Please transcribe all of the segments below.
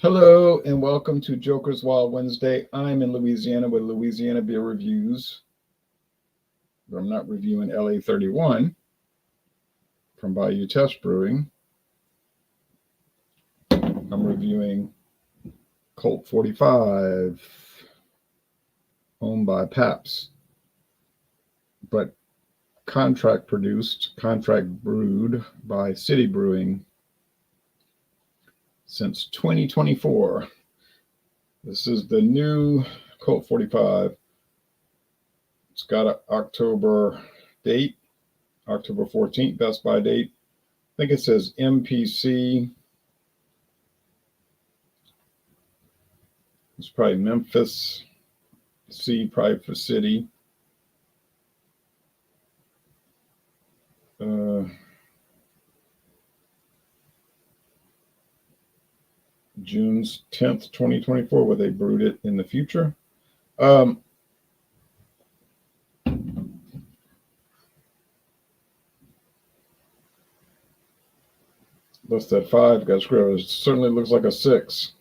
Hello and welcome to Joker's Wild Wednesday. I'm in Louisiana with Louisiana Beer Reviews. But I'm not reviewing LA 31 from Bayou Test Brewing. I'm reviewing Colt 45, owned by Pabst, but contract produced, contract brewed by City Brewing since 2024. This is the new Colt 45. It's got an October date, October 14th, Best By date. I think it says MPC. It's probably Memphis, C probably for city. June 10th, 2024, where they brewed it in the future. That's that 5 got screwed. It certainly looks like a 6.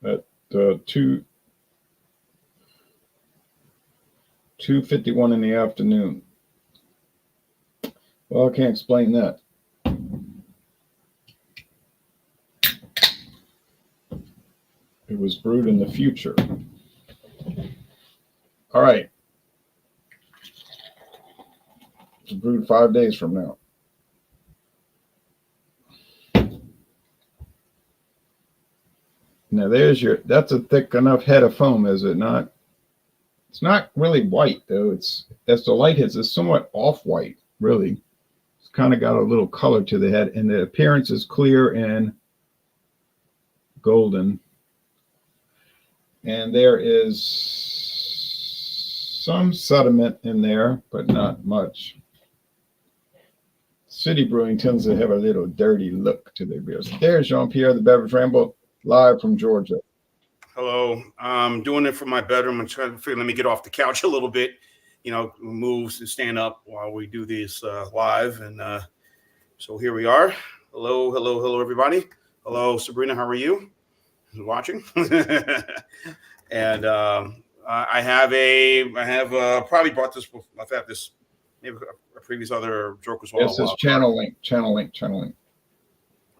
At 2:51 in the afternoon. Well, I can't explain that. It was brewed in the future. All right. It's brewed 5 days from now. Now that's a thick enough head of foam, is it not? It's not really white though. It's as the light hits, it's somewhat off-white, really. It's kind of got a little color to the head, and the appearance is clear and golden. And there is some sediment in there, but not much. City Brewing tends to have a little dirty look to their beers. There's Jean-Pierre, the Beverage Ramble, live from Georgia. Hello. I'm doing it from my bedroom. I'm trying to figure, let me get off the couch a little bit, move and stand up while we do this live. And so here we are. Hello, everybody. Hello, Sabrina. How are you? Who's watching? And I have probably brought this. I've had this maybe a previous other Joker's Wall. This is channel link.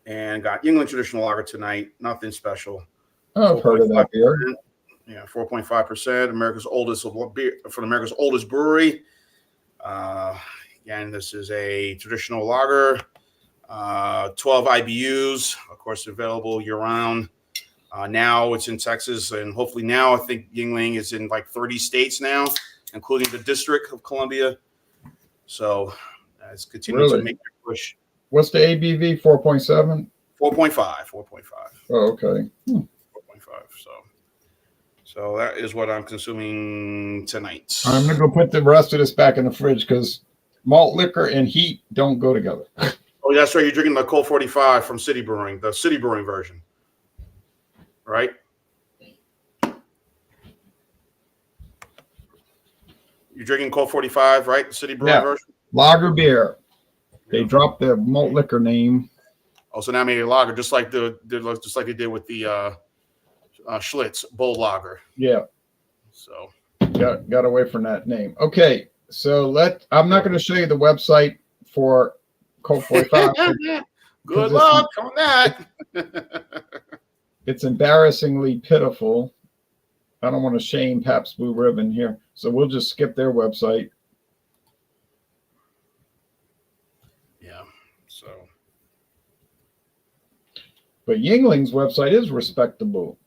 And got England traditional lager tonight. Nothing special. Oh, I've heard of that beer. Yeah, 4.5%. America's oldest beer from America's oldest brewery. Again, this is a traditional lager. 12 IBUs, of course, available year-round. Now it's in Texas, and hopefully now I think Yuengling is in like 30 states now, including the District of Columbia. So it's continuing to make their push. What's the ABV? 4.7? 4.5. Oh, okay. 4.5. So that is what I'm consuming tonight. I'm going to go put the rest of this back in the fridge because malt liquor and heat don't go together. Oh, that's right. You're drinking the Colt 45 from City Brewing, the City Brewing version. Right? You're drinking Colt 45, right? The City Brewing version? Lager beer. They dropped the malt liquor name. Oh, so now made a lager, just like they did with the Schlitz Bold Lager. Yeah. So got away from that name. Okay, so I'm not going to show you the website for Colt 45. Good luck on that. It's embarrassingly pitiful. I don't want to shame Pabst Blue Ribbon here, so we'll just skip their website. Yeah. So. But Yuengling's website is respectable.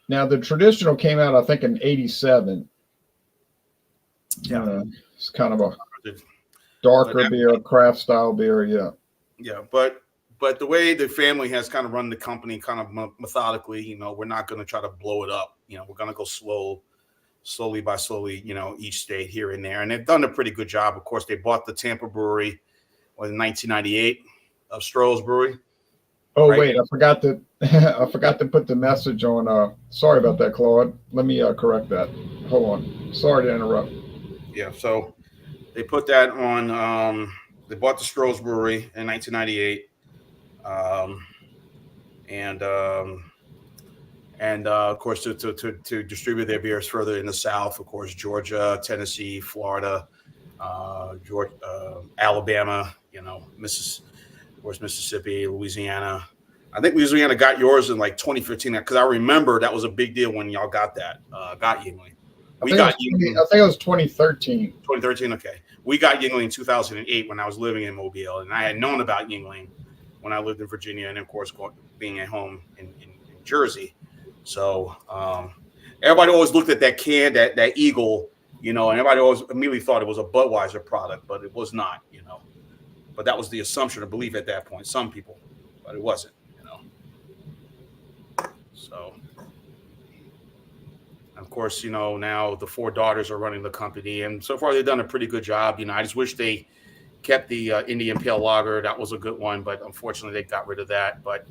Now, the traditional came out, I think, in 87. Yeah. It's kind of a darker beer, craft style beer, yeah. Yeah, but the way the family has kind of run the company kind of methodically, we're not going to try to blow it up. We're going to go slowly by slowly, each state here and there. And they've done a pretty good job. Of course, they bought the Tampa brewery in 1998 of Stroh's Brewery. Oh, right? Wait, I forgot to put the message on. Sorry about that, Claude. Let me correct that. Hold on. Sorry to interrupt. Yeah, so they put that on. They bought the Stroh's Brewery in 1998. um, and of course to distribute their beers further in the South. Of course, Georgia, Tennessee, Florida, Georgia, Alabama. Of course, Mississippi, Louisiana. I think Louisiana got yours in like 2015 because I remember that was a big deal when y'all got that. Got Yingling. I think it was 2013. 2013, okay. We got Yingling in 2008 when I was living in Mobile, and I had known about Yingling when I lived in Virginia, and of course, being at home in Jersey. So everybody always looked at that can, that Eagle, and everybody always immediately thought it was a Budweiser product, but it was not, But that was the assumption or belief at that point. Some people, but it wasn't, So. Of course, now the four daughters are running the company, and so far they've done a pretty good job. I just wish they kept the Indian Pale Lager. That was a good one, but unfortunately they got rid of that. But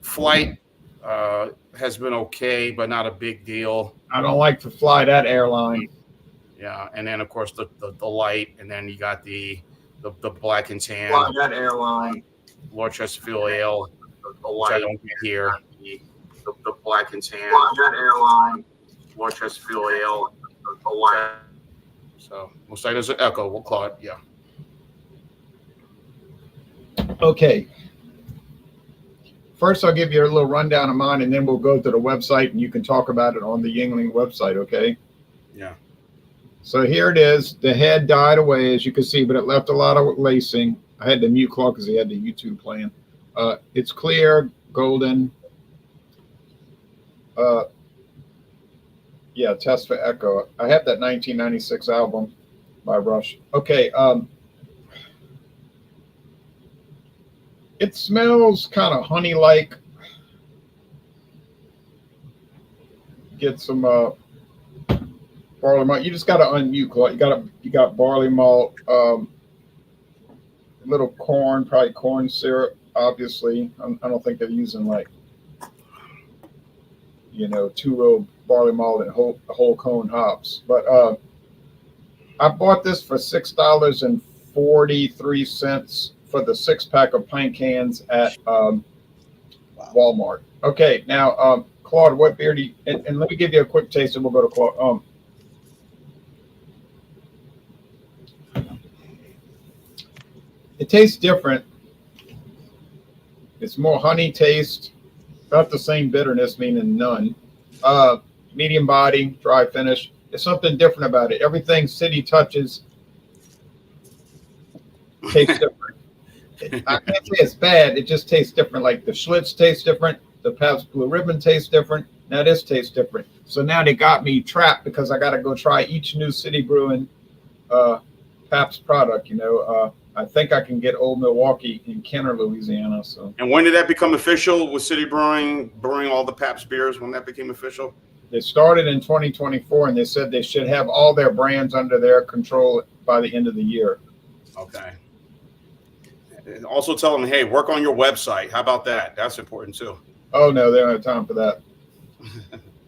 Flight has been okay, but not a big deal. I don't like to fly that airline. Yeah, and then of course the light, and then you got the black and tan. Fly that airline. Lord Chesterfield Ale, The which I don't get here. The black and tan. That airline. Lord Chesterfield Ale. The light. So we'll say there's an echo. We'll call it. Yeah. Okay. First, I'll give you a little rundown of mine, and then we'll go to the website, and you can talk about it on the Yingling website. Okay. Yeah. So here it is. The head died away, as you can see, but it left a lot of lacing. I had to mute Claude because he had the YouTube playing. It's clear, golden. Yeah, Test for Echo. I have that 1996 album by Rush. Okay. It smells kind of honey-like. Get some barley malt. You just got to unmute, Claude. You got barley malt, little corn, probably corn syrup. Obviously, I don't think they're using like 2-row barley malt and whole cone hops. But I bought this for $6.43 for the 6-pack of pint cans at Walmart. Okay, now Claude, what beer do you? And let me give you a quick taste, and we'll go to Claude. It tastes different. It's more honey taste, about the same bitterness, meaning none. Medium body, dry finish. There's something different about it. Everything City touches tastes different. I can't say it's bad. It just tastes different. Like the Schlitz tastes different. The Pabst Blue Ribbon tastes different. Now this tastes different. So now they got me trapped because I got to go try each new City Brewing Pabst product. I think I can get Old Milwaukee in Kenner, Louisiana. So. And when did that become official with City brewing all the Pabst beers? When that became official? They started in 2024, and they said they should have all their brands under their control by the end of the year. Okay. And also tell them, hey, work on your website. How about that? That's important too. Oh no, they don't have time for that.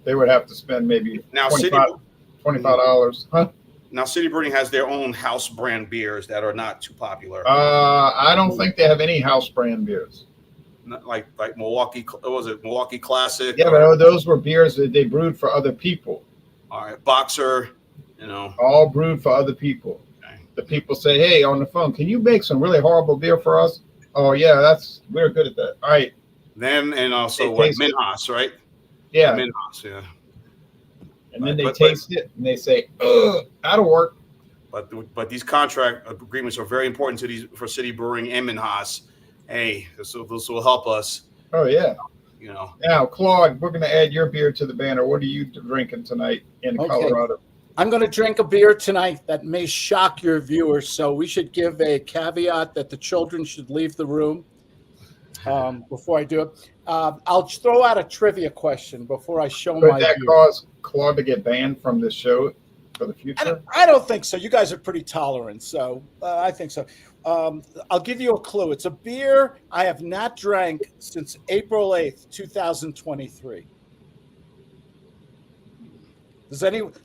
They would have to spend maybe now $25. Huh? Now, City Brewing has their own house brand beers that are not too popular. I don't think they have any house brand beers. Not like Milwaukee. What was it? Milwaukee Classic. Yeah, but those were beers that they brewed for other people. All right, Boxer. All brewed for other people. Okay. The people say, "Hey, on the phone, can you make some really horrible beer for us?" Oh yeah, we're good at that. All right. Them and also Minhas, right? Yeah. Minhas, yeah. And then they taste it and they say, "Ugh, that'll work." But these contract agreements are very important for City Brewing and Minhas. Hey, this will help us. Oh yeah. Now, Claude, we're going to add your beer to the banner. What are you drinking tonight in Colorado? I'm going to drink a beer tonight that may shock your viewers. So we should give a caveat that the children should leave the room before I do it. I'll throw out a trivia question before I show my beer. Could that cause Claude to get banned from this show for the future? I don't think so. You guys are pretty tolerant, so I think so. I'll give you a clue. It's a beer I have not drank since April 8th, 2023.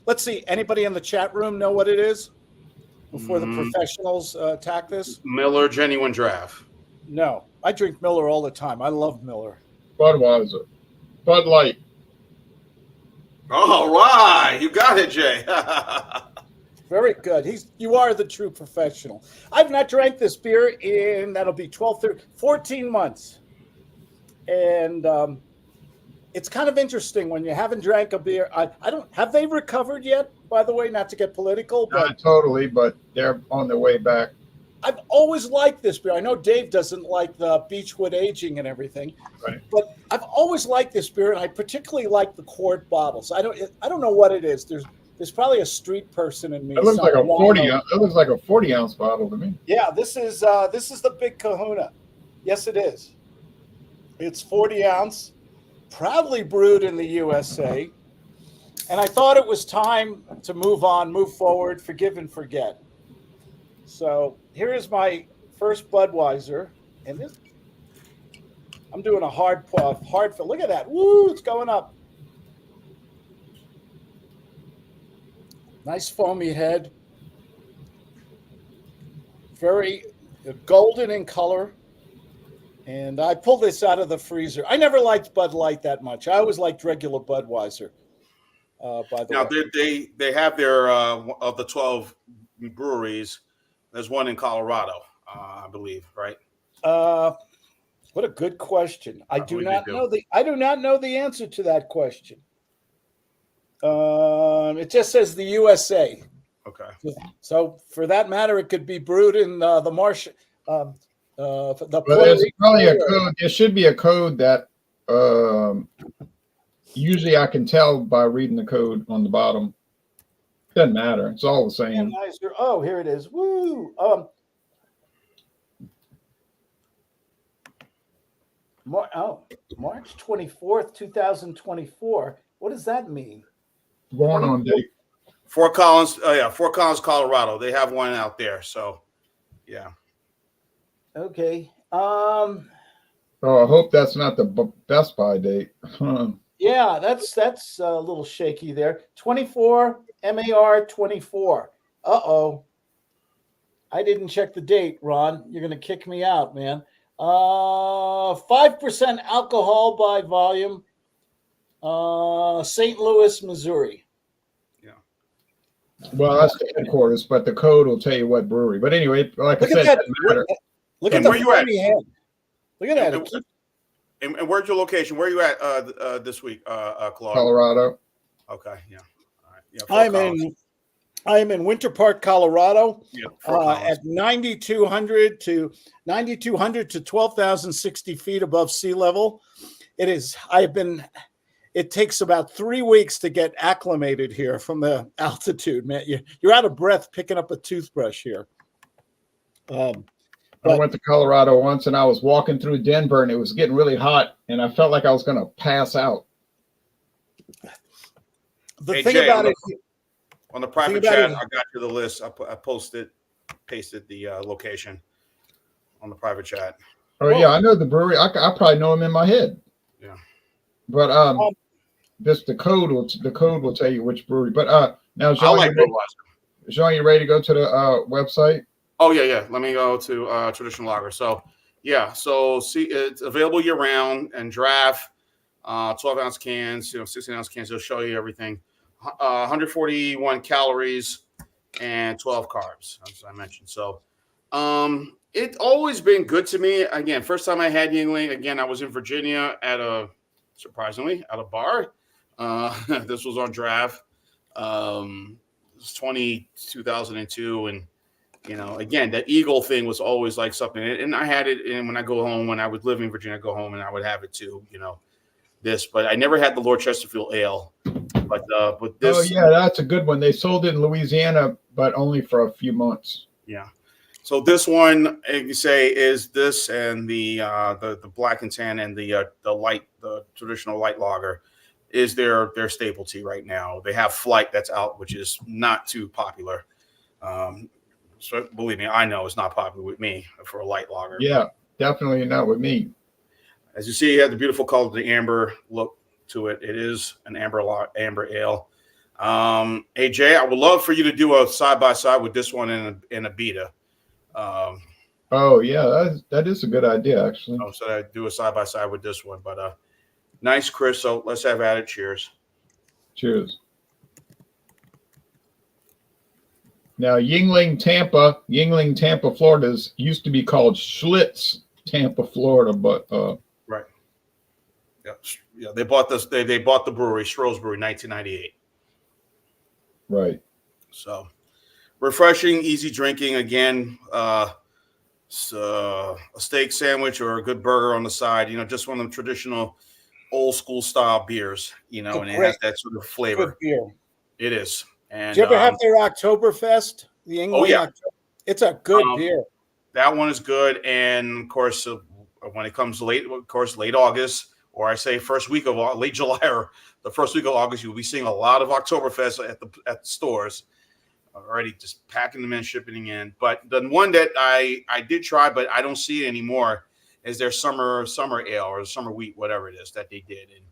Let's see, anybody in the chat room know what it is? before the professionals attack this? Miller Genuine Draft. No, I drink Miller all the time. I love Miller. Budweiser. Bud Light. All right, you got it, Jay. Very good. You are the true professional. I've not drank this beer in, that'll be 14 months. And it's kind of interesting when you haven't drank a beer. I don't, have they recovered yet, by the way, not to get political, but Not totally, but they're on their way back. I've always liked this beer. I know Dave doesn't like the Beechwood aging and everything, Right. but I've always liked this beer, and I particularly like the quart bottles. I don't know what it is. There's probably a street person in me. It looks like a somewhere. 40. It looks like a 40-ounce bottle to me. Yeah, this is the Big Kahuna. Yes, it is. It's 40 ounce, proudly brewed in the USA. And I thought it was time to move on, move forward, forgive and forget. So here is my first Budweiser, and this I'm doing a hard fill. Look at that! Woo! It's going up. Nice foamy head, very golden in color. And I pulled this out of the freezer. I never liked Bud Light that much. I always liked regular Budweiser. By the Now way, they have their of the 12 breweries. There's one in Colorado, I believe, right? what a good question. I do not know the answer to that question. It just says the USA. Okay. So for that matter, it could be brewed in the marsh. Well, there's probably a code. There should be a code that usually I can tell by reading the code on the bottom. Doesn't matter. It's all the same. Oh, here it is. Woo! March 24th, 2024. What does that mean? Going on date. Fort Collins, Fort Collins, Colorado. They have one out there. So, yeah. Okay. Oh, I hope that's not the Best Buy date. Yeah, that's a little shaky there. 24 MAR 24. Uh-oh. I didn't check the date, Ron. You're going to kick me out, man. 5% alcohol by volume. St. Louis, Missouri. Yeah. Well, that's the headquarters, but the code will tell you what brewery. But anyway, like I said, it doesn't matter. Look at where you at? hand. Look at that. And where's your location? Where are you at this week, Claude? Colorado. Okay, yeah. All right. Yeah, I am in Winter Park, Colorado, Yeah, at 9,200 to 12,060 feet above sea level. It takes about 3 weeks to get acclimated here from the altitude, man. You're out of breath picking up a toothbrush here. I went to Colorado once and I was walking through Denver and it was getting really hot and I felt like I was going to pass out. The thing about it, on the private chat, I got you the list. I pasted the location on the private chat. Oh yeah, I know the brewery. I probably know them in my head. Yeah, but the code will tell you which brewery. But now, Jean, you ready to go to the website? Oh yeah. Let me go to Traditional Lager. So yeah, see, it's available year round and draft. 12-ounce cans, 16-ounce cans. It'll show you everything. 141 calories and 12 carbs, as I mentioned. So, it's always been good to me. Again, first time I had Yingling. Again, I was in Virginia surprisingly, at a bar. This was on draft. It was 2002, and again, that Eagle thing was always like something. And I had it, and when I go home, when I would live in Virginia, I'd go home and I would have it too. But I never had the Lord Chesterfield Ale. But this. Oh yeah, that's a good one. They sold it in Louisiana, but only for a few months. Yeah. So this one, you say, is this and the black and tan and the traditional light lager is their staple tea right now. They have Flight that's out, which is not too popular. So believe me, I know it's not popular with me for a light lager. Yeah, definitely not with me. As you see, you have the beautiful color, the amber look to it. It is an amber ale. AJ, I would love for you to do a side by side with this one in a beta. Oh yeah, that is a good idea actually. So I do a side by side with this one, but nice, Chris. So let's have at it. Cheers. Cheers. Now, Yingling, Tampa, Florida used to be called Schlitz, Tampa, Florida, but Right. Yeah. They bought this. They bought the brewery, Stroh's Brewery, 1998. right. So refreshing, easy drinking. Again, a steak sandwich or a good burger on the side. Just one of them traditional, old school style beers. And it has that sort of flavor. Good beer. It is. And did you ever have their Oktoberfest? The England. Oh yeah, it's a good beer. That one is good, and of course, when it comes late August, or I say late July or the first week of August, you'll be seeing a lot of Oktoberfest at the stores. Already just packing them in, shipping in. But the one that I did try, but I don't see it anymore, is their summer ale or summer wheat, whatever it is that they did. And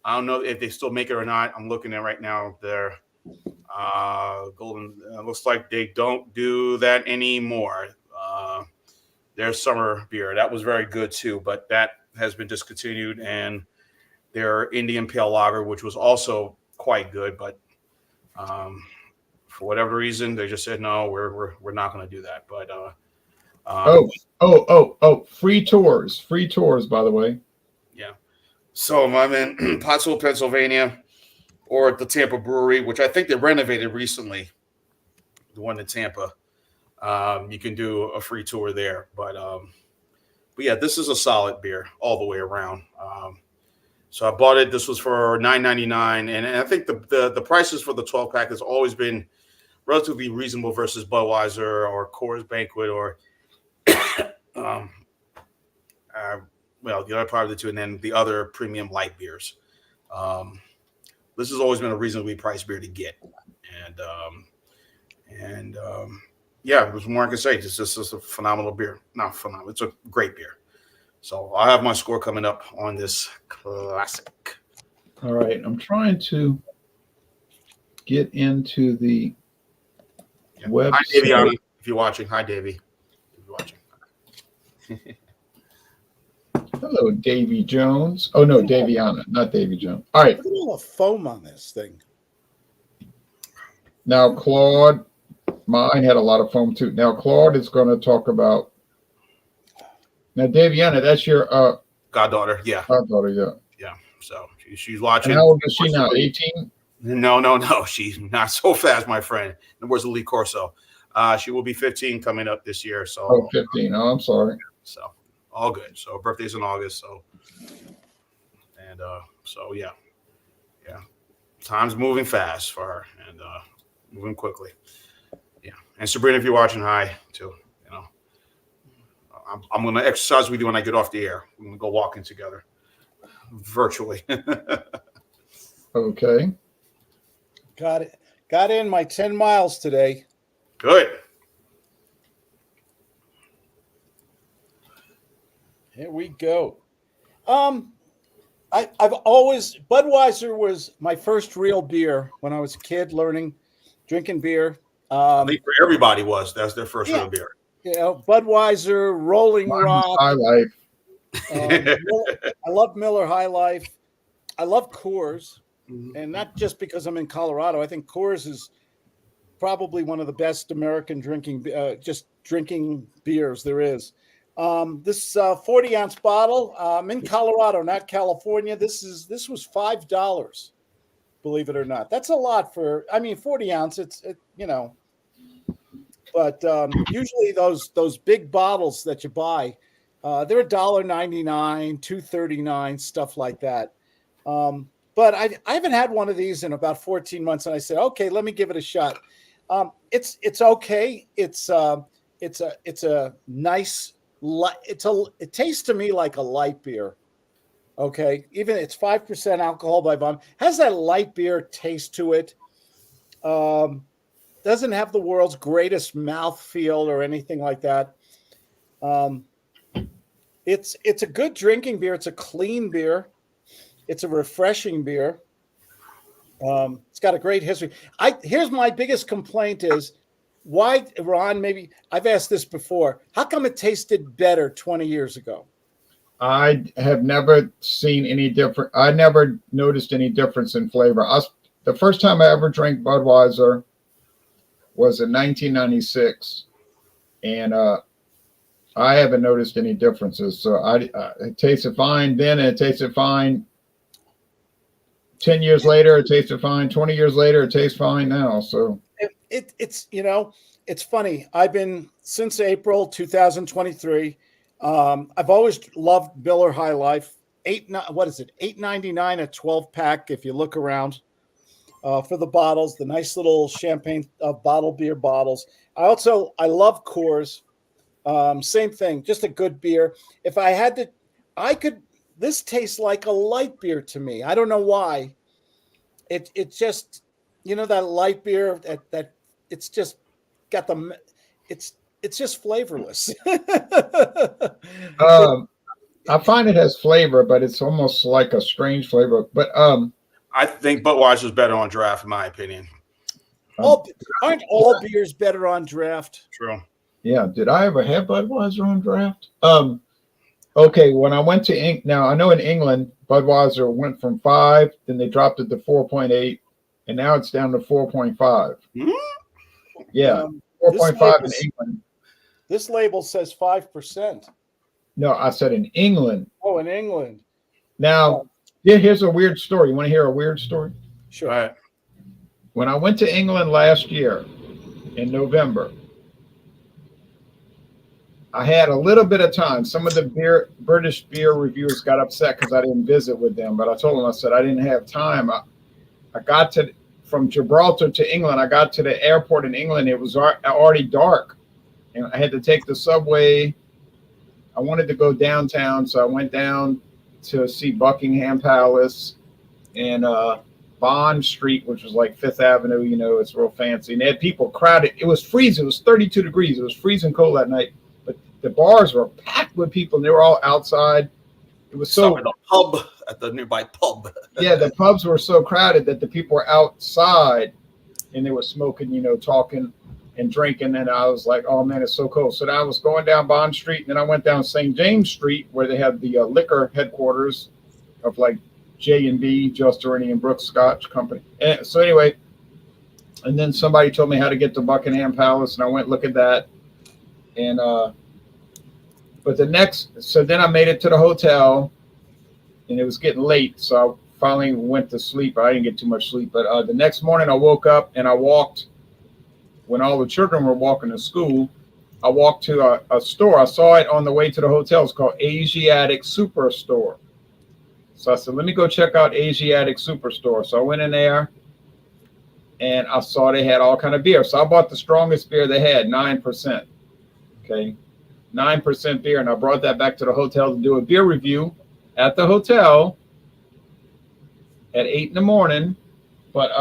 I don't know if they still make it or not. I'm looking at right now their golden. Looks like they don't do that anymore. Their summer beer, that was very good too, but that has been discontinued. And their Indian Pale Lager, which was also quite good, but for whatever reason, they just said no, we're not going to do that. But free tours, by the way. Yeah. So I'm in Pottsville, Pennsylvania, or at the Tampa Brewery, which I think they renovated recently. The one in Tampa, you can do a free tour there. But yeah, this is a solid beer all the way around. So I bought it. This was for $9.99, and I think the prices for the 12-pack has always been relatively reasonable versus Budweiser or Coors Banquet or the other part of the two, and then the other premium light beers. This has always been a reasonably priced beer to get, and yeah, there's more I can say. This is a phenomenal beer. Not phenomenal. It's a great beer. So I have my score coming up on this classic. All right, I'm trying to get into the website. Hi, Daviana, if you're watching. Hi, Davey. If you're watching. Hello, Davy Jones. Oh, no, Daviana, not Davy Jones. All right. Look at all the foam on this thing. Now, Claude, mine had a lot of foam too. Now, Claude is going to talk about. Now, Daviana, that's your goddaughter. Yeah. Goddaughter, yeah. Yeah. So she's watching. And how old is she now? 18? No. She's not so fast, my friend. And where's the Lee Corso? She will be 15 coming up this year. So 15. Oh, I'm sorry. So all good. So her birthday's in August. So yeah. Time's moving fast for her and moving quickly. Yeah. And Sabrina, if you're watching, hi too. I'm going to exercise with you when I get off the air. We're going to go walking together virtually. Okay. Got it. Got in my 10 miles today. Good. Here we go. I've always, Budweiser was my first real beer when I was a kid drinking beer. I think for everybody that's their first real beer. Budweiser, Rolling Rock. High Life. I love Miller High Life. I love Coors, and not just because I'm in Colorado. I think Coors is probably one of the best American drinking beers there is. This 40-ounce bottle. I'm in Colorado, not California. This was $5, believe it or not. That's a lot 40 ounce. But usually those big bottles that you buy, they're $1.99, $2.39, stuff like that. But I haven't had one of these in about 14 months, and I said, okay, let me give it a shot. It's okay. It's a nice light. It tastes to me like a light beer. Okay, even it's 5% alcohol by volume. Has that light beer taste to it. Doesn't have the world's greatest mouthfeel or anything like that. It's a good drinking beer. It's a clean beer. It's a refreshing beer. It's got a great history. Here's my biggest complaint is why, Ron, maybe I've asked this before. How come it tasted better 20 years ago? I have never seen any different. I never noticed any difference in flavor. The first time I ever drank Budweiser was in 1996, and I haven't noticed any differences. So it tasted fine then, and it tasted fine 10 years later. It tasted fine 20 years later. It tastes fine now. So it's it's funny. I've been since April 2023. I've always loved Miller High Life. What is it? $8.99 a 12-pack. If you look around for the bottles, the nice little champagne bottle beer bottles. I love Coors. Same thing, just a good beer. If I had to, this tastes like a light beer to me. I don't know why. It just, that light beer that it's just got it's just flavorless. I find it has flavor, but it's almost like a strange flavor. But I think Budweiser's better on draft, in my opinion. Aren't all beers better on draft? True. Yeah. Did I ever have Budweiser on draft? Okay. When I went to now I know in England, Budweiser went from 5, then they dropped it to 4.8, and now it's down to 4.5. Mm-hmm. Yeah. 4.5 in England. This label says 5%. No, I said in England. Oh, in England. Now, here's a weird story. You want to hear a weird story? Sure. All right. When I went to England last year in November, I had a little bit of time. Some of the British beer reviewers got upset because I didn't visit with them, but I told them, I said I didn't have time. I got from Gibraltar to England. I got to the airport in England. It was already dark, and I had to take the subway. I wanted to go downtown, so I went down to see Buckingham Palace and Bond Street, which was like Fifth Avenue. It's real fancy. And they had people crowded. It was freezing. It was 32 degrees. It was freezing cold that night. But the bars were packed with people, and they were all outside. It was so. The pub at the nearby pub. Yeah, the pubs were so crowded that the people were outside, and they were smoking, talking and drinking. And I was like, oh man, it's so cold. So then I was going down Bond Street, and then I went down St. James Street where they have the liquor headquarters of like J&B, Just Ernie and Brooks Scotch Company. And so anyway, and then somebody told me how to get to Buckingham Palace, and I went look at that. And but so then I made it to the hotel, and it was getting late, so I finally went to sleep. I didn't get too much sleep, but the next morning I woke up and I walked. When all the children were walking to school, I walked to a store. I saw it on the way to the hotel. It's called Asiatic Superstore. So I said, let me go check out Asiatic Superstore. So I went in there, and I saw they had all kind of beer. So I bought the strongest beer they had, 9%. Okay, 9% beer. And I brought that back to the hotel to do a beer review at the hotel at 8 in the morning. But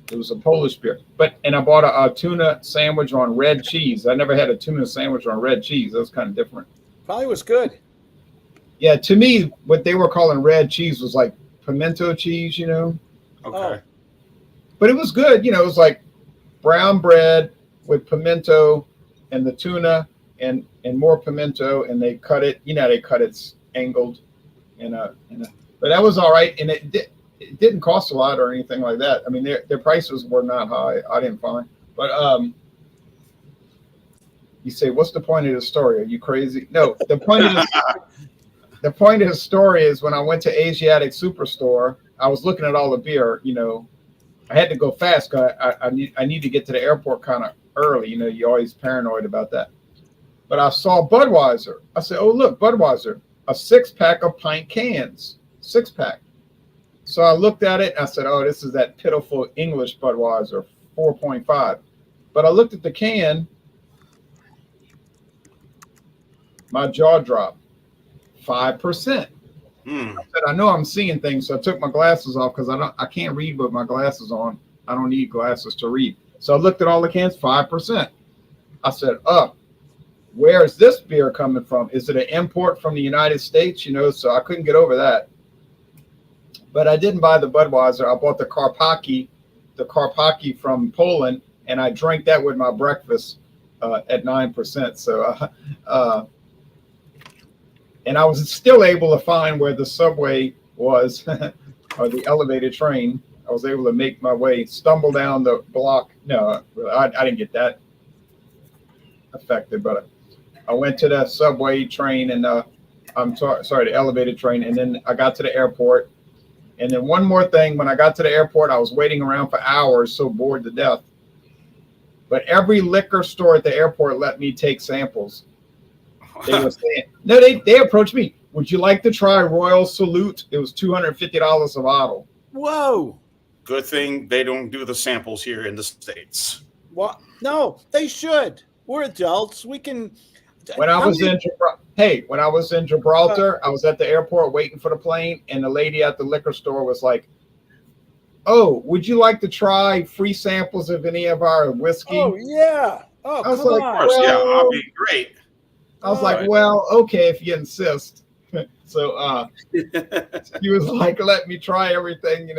it was a Polish beer. And I bought a tuna sandwich on red cheese. I never had a tuna sandwich on red cheese. That was kind of different. Probably was good. Yeah, to me, what they were calling red cheese was like pimento cheese, Okay. Oh. But it was good. It was like brown bread with pimento and the tuna and more pimento, and they cut it. They cut it angled, but that was all right. And it didn't cost a lot or anything like that. I mean, their prices were not high. I didn't find. But you say, what's the point of the story? Are you crazy? No, the point of the story is when I went to Asiatic Superstore, I was looking at all the beer. I had to go fast because I need to get to the airport kind of early. You're always paranoid about that. But I saw Budweiser. I said, oh, look, Budweiser, a 6-pack of pint cans, 6-pack. So I looked at it and I said, oh, this is that pitiful English Budweiser, 4.5. But I looked at the can, my jaw dropped, 5%. I said, I know I'm seeing things, so I took my glasses off because I can't read with my glasses on. I don't need glasses to read. So I looked at all the cans, 5%. I said, where is this beer coming from? Is it an import from the United States? So I couldn't get over that. but I didn't buy the Budweiser. I bought the Karpaki from Poland, and I drank that with my breakfast at 9%. So, and I was still able to find where the subway was or the elevated train. I was able to make my way, stumble down the block. No, I didn't get that affected, but I went to the subway train and the elevated train, and then I got to the airport. And then one more thing, when I got to the airport, I was waiting around for hours, so bored to death. But every liquor store at the airport let me take samples. They were saying, no, they approached me. Would you like to try Royal Salute? It was $250 a bottle. Whoa. Good thing they don't do the samples here in the States. What? No, they should. We're adults. We can. When I was in Gibraltar, I was at the airport waiting for the plane, and the lady at the liquor store was like, "Oh, would you like to try free samples of any of our whiskey?" Oh yeah. Oh, I was come like, on. Of course, yeah, well, I'll be great. I was like, Right. well, okay, if you insist. So he was like, let me try everything,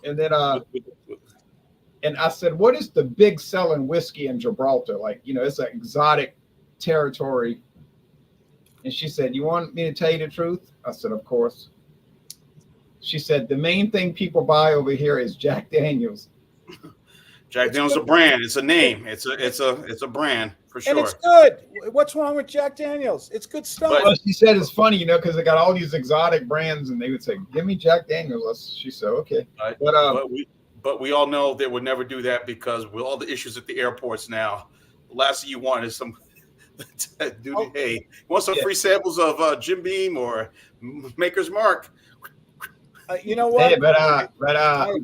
And then and I said, what is the big selling whiskey in Gibraltar? Like, it's an exotic territory. And she said, you want me to tell you the truth? I said, of course. She said, the main thing people buy over here is Jack Daniels. Jack Daniel's a brand. It's a name. It's a brand for sure. And it's good. What's wrong with Jack Daniels? It's good stuff. Well, she said it's funny, because they got all these exotic brands, and they would say, give me Jack Daniels. She said, okay. Right. But But we all know they would never do that because with all the issues at the airports now, the last thing you want is some dude. Hey, you want some free samples of Jim Beam or Maker's Mark? You know what? hey, but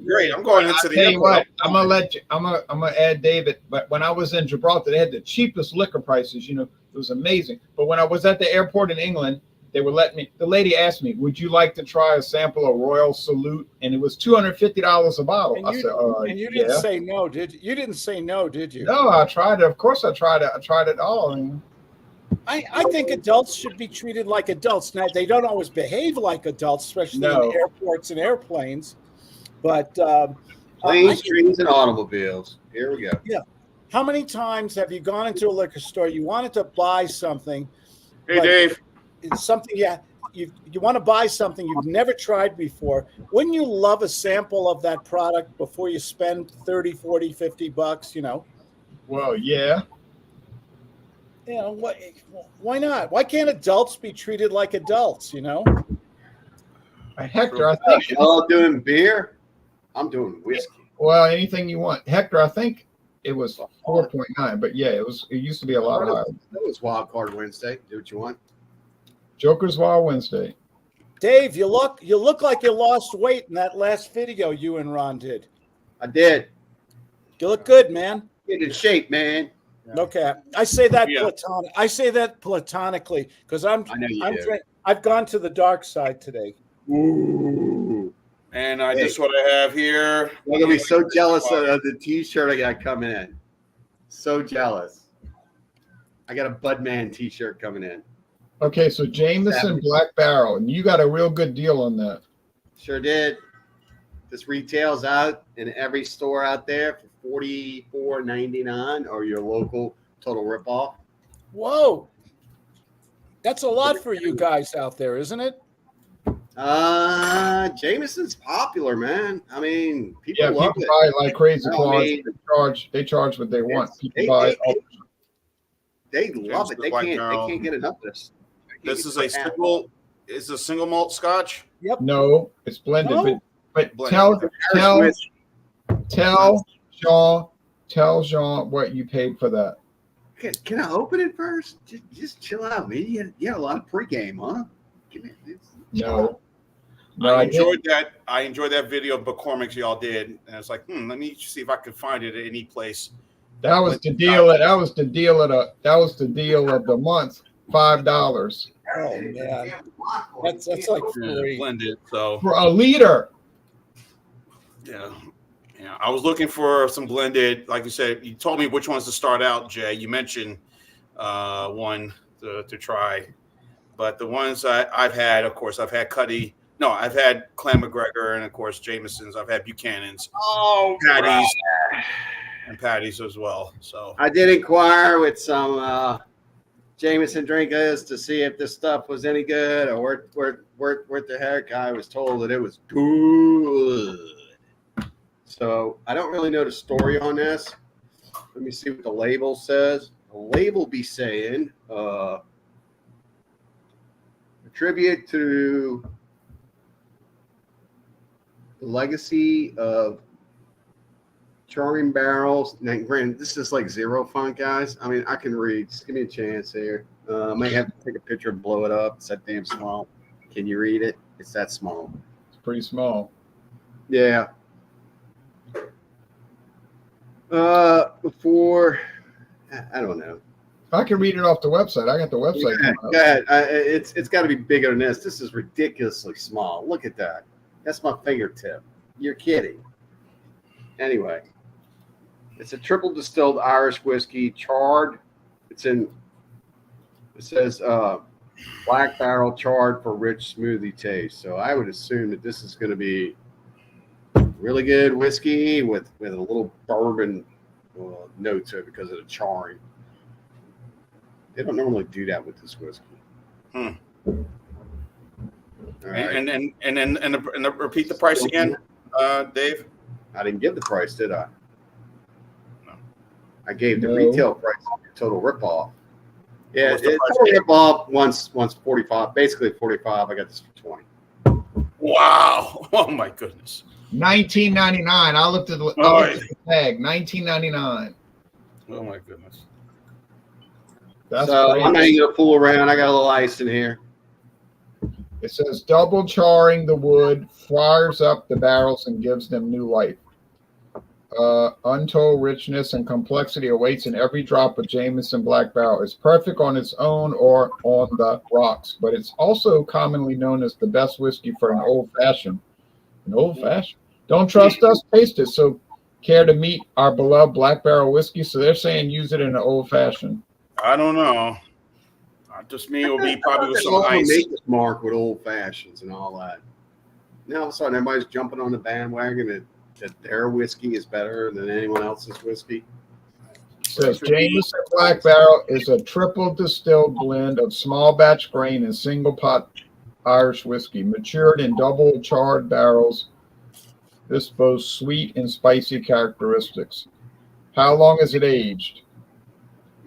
Great. I'm going into the tell you airport. what, I'm gonna add David. But when I was in Gibraltar, they had the cheapest liquor prices. It was amazing. But when I was at the airport in England, they were letting me. The lady asked me, "Would you like to try a sample of Royal Salute?" And it was $250 a bottle. And I you, said, and you didn't yeah. say no, did you? You didn't say no, did you? No, I tried it. Of course, I tried it. I tried it all. And I think adults should be treated like adults. Now, they don't always behave like adults, especially No. in airports and airplanes. But Planes, trains, and automobiles. Here we go. how many times have you gone into a liquor store, you wanted to buy something, Hey, Dave. it's something you want to buy something you've never tried before? Wouldn't you love a sample of that product before you spend 30, 40, 50 bucks, well, yeah. Why not? Why can't adults be treated like adults, Hector, I think. Y'all doing beer? I'm doing whiskey. Well, anything you want, Hector. I think it was 4.9, but yeah, it used to be a lot higher. That was Wild Card Wednesday. Do what you want. Joker's Wild Wednesday. Dave, you look like you lost weight in that last video you and Ron did. I did. You look good, man. Get in shape, man. Okay, I say that Yeah. platonic. I say that platonically because I know you do. I've gone to the dark side today. Ooh. And just what I have here. I'm gonna be so jealous of the T-shirt I got coming in. So jealous. I got a Budman T-shirt coming in. Okay, so Jameson Black Barrel, and you got a real good deal on that. Sure did. This retails out in every store out there for $44.99 or your local total ripoff. Whoa, that's a lot for you guys out there, isn't it? Jameson's popular, man. I mean, people love people it. buy it like crazy. I Claus. mean, They charge what they want. People they- buy it. They love it. They Black can't. Barrel. They can't get enough of this. This is a single malt Scotch. Yep. No, it's blended. No? But Blended. tell Jean what you paid for that. Can I open it first? Just chill out, man. You had a lot of pregame, huh? No. I enjoyed that. I enjoyed that video of McCormick's y'all did, and I was like, let me see if I can find it at any place. That was the deal. That was the deal of the month. $5 Oh man, that's like free. Blended. So for a liter. yeah. I was looking for some blended. Like you said, you told me which ones to start out, Jay. You mentioned one to try, but the ones I've had, of course, I've had Cuddy No, I've had Clan McGregor and of course Jameson's. I've had Buchanan's, Oh, Patties, and Patties as well. So I did inquire with some Jameson drinkers to see if this stuff was any good or what the heck. I was told that it was good. So I don't really know the story on this. Let me see what the label says. The label be saying a tribute to the legacy of charring barrels. Now, granted, this is like zero font, guys. I mean, I can read. Just give me a chance here. I may have to take a picture and blow it up. It's that damn small. Can you read it? It's that small. It's pretty small. Yeah. Before, I don't know. I can read it off the website. I got the website. Go ahead. It's got to be bigger than this. This is ridiculously small. Look at that. That's my fingertip. You're kidding. Anyway, it's a triple distilled Irish whiskey, charred. It says black barrel charred for rich smoothie taste. So I would assume that this is going to be really good whiskey with a little bourbon note to it because of the charring. They don't normally do that with this whiskey. All right. and repeat the price again, Dave. I didn't give the price, did I? No. I gave the No. retail price, total ripoff. Yeah, What's the it's price? total ripoff. Once 45, basically 45. I got this for 20. Wow! Oh my goodness. $19.99. I looked at the tag. $19.99. Oh my goodness. That's So crazy. I'm not even gonna fool around. I got a little ice in here. It says double charring the wood fires up the barrels and gives them new life. Untold richness and complexity awaits in every drop of Jameson Black Barrel. It's perfect on its own or on the rocks, but it's also commonly known as the best whiskey for an old fashioned. An old fashioned. Don't trust us? Taste it. So, care to meet our beloved Black Barrel whiskey? So they're saying use it in an old fashioned. I don't know. Just me, it will be probably with some All the ice. Maker's Mark with old fashions and all that. Now all of a sudden everybody's jumping on the bandwagon that their whiskey is better than anyone else's whiskey. It says Jameson Black Barrel is a triple distilled blend of small batch grain and single pot Irish whiskey, matured in double charred barrels. This boasts sweet and spicy characteristics. How long is it aged?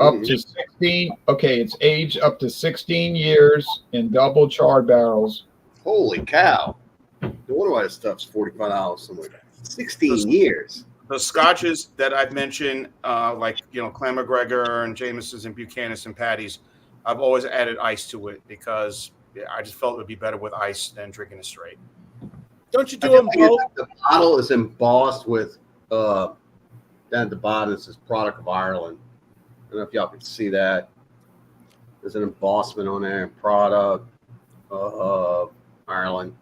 Up to 16. Okay, it's aged up to 16 years in double charred barrels. Holy cow. No wonder why this stuff's $45 somewhere. 16 years. The scotches that I've mentioned, like Clan McGregor and Jameson's and Buchanan's and Patties, I've always added ice to it because I just felt it would be better with ice than drinking it straight. Don't you do them both? The bottle is embossed with down at the bottom. It says product of Ireland. I don't know if y'all can see that. There's an embossment on there. Product of Ireland.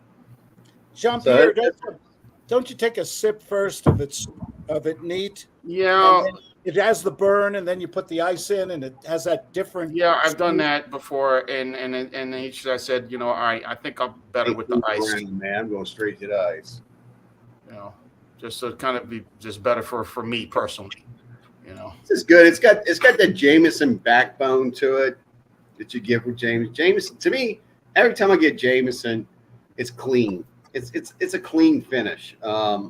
Jean-Pierre, don't you take a sip first of it neat? Yeah, And then it has the burn, and then you put the ice in, and it has that different. yeah, I've done that before, and each I said, I think I'm better with the ice. Man, I'm going straight to the ice. Just to kind of be just better for me personally. This is good. It's got that Jameson backbone to it that you get with Jameson. To me, every time I get Jameson, it's clean. It's a clean finish. I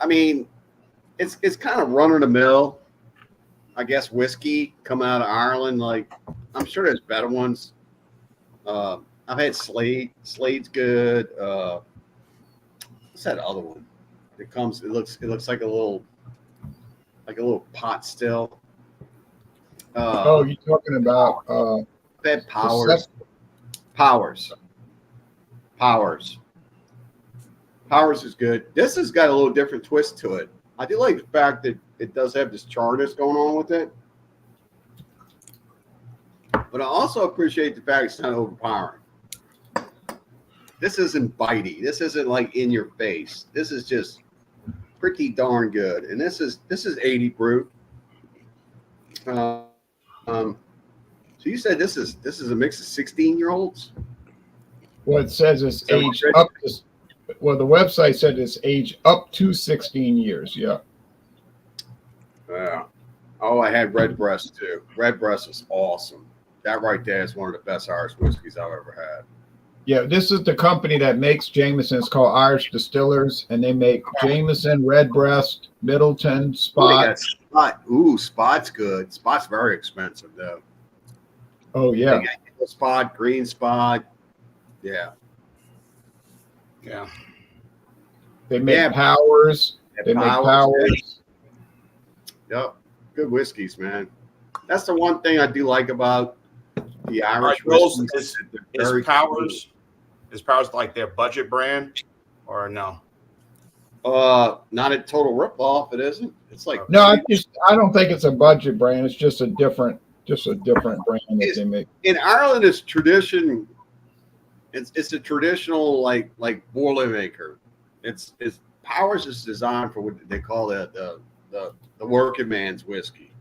mean, it's kind of run of the mill, I guess, whiskey coming out of Ireland. Like, I'm sure there's better ones. I've had Slade. Slade's good. What's that other one? It looks like a little pot still. You're talking about I've had Powers is good. This has got a little different twist to it. I do like the fact that it does have this charness going on with it. But I also appreciate the fact it's not overpowering. This isn't bitey. This isn't like in your face. This is just pretty darn good. And this is 80 proof. So you said this is a mix of 16-year-olds? Well, it says it's So age up to. Well, the website said it's age up to 16 years. Yeah. Yeah. Oh, I had Redbreast too. Redbreast is awesome. That right there is one of the best Irish whiskeys I've ever had. Yeah, this is the company that makes Jameson. It's called Irish Distillers, and they make Jameson, Redbreast, Middleton, Ooh, they Spot. got Spot. Ooh, Spot's good. Spot's very expensive though. Oh yeah, They got yellow Spot, green Spot. Yeah. Yeah. they make Yeah. Powers. They make Powers. Yep. Good whiskeys, man. That's the one thing I do like about the Irish Those whiskeys. Is Powers like their budget brand or no? Not a total ripoff. It isn't. It's like No, I don't think it's a budget brand. It's just a different brand that they make. in Ireland. It's tradition. It's a traditional like Boilermaker. It's Powers is designed for what they call the working man's whiskey.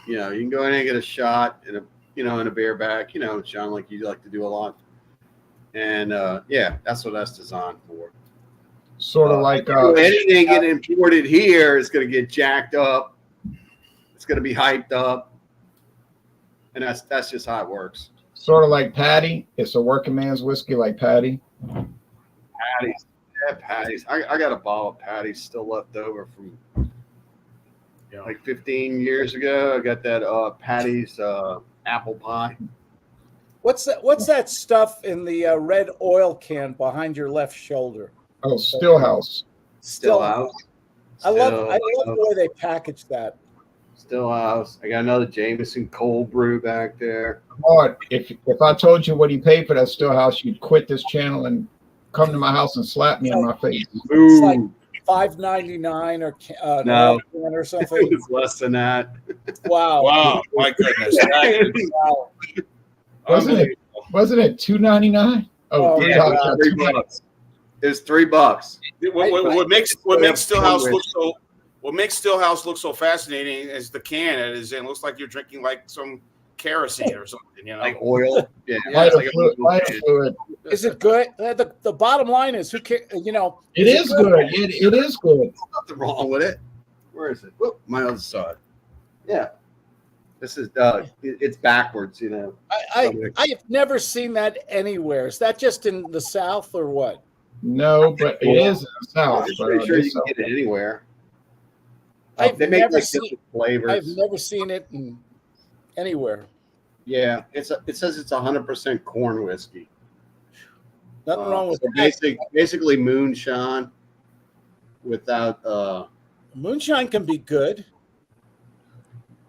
You know, you can go in and get a shot in a beer back. You know, John, like you like to do a lot. And yeah, that's what that's designed for. Sort of like anything getting imported here is going to get jacked up. It's going to be hyped up, and that's just how it works. sort of like Patty. It's a working man's whiskey like Patty. Patties, yeah, Patties. I got a bottle of Patties still left over from like 15 years ago. I got that Patties apple pie. What's that stuff in the red oil can behind your left shoulder? Oh, Stillhouse. Stillhouse. I love the way they package that. Stillhouse. I got another Jameson cold brew back there. Lord, if I told you what he paid for that Stillhouse, you'd quit this channel and come to my house and slap me in my face. It's like $5.99 or no, or something. It's less than that. Wow! Wow! My goodness! Wow. Wasn't it $2.99? Oh, yeah, $3. It's $3. What makes Stillhouse look so fascinating is the can. It looks like you're drinking like some kerosene or something, you know, like oil. Yeah, lighter fluid. Is it good? The bottom line is, who cares? You know, it is good. It is good. There's nothing wrong with it. Where is it? Whoop, my other side. Yeah. This is it's backwards, you know. I've never seen that anywhere. Is that just in the South or what? No, but it is in the South. I'm pretty sure you can get it anywhere. They make like different flavors. I've never seen it anywhere. Yeah, it says it's 100% corn whiskey. Nothing wrong with that. Basically moonshine without moonshine can be good.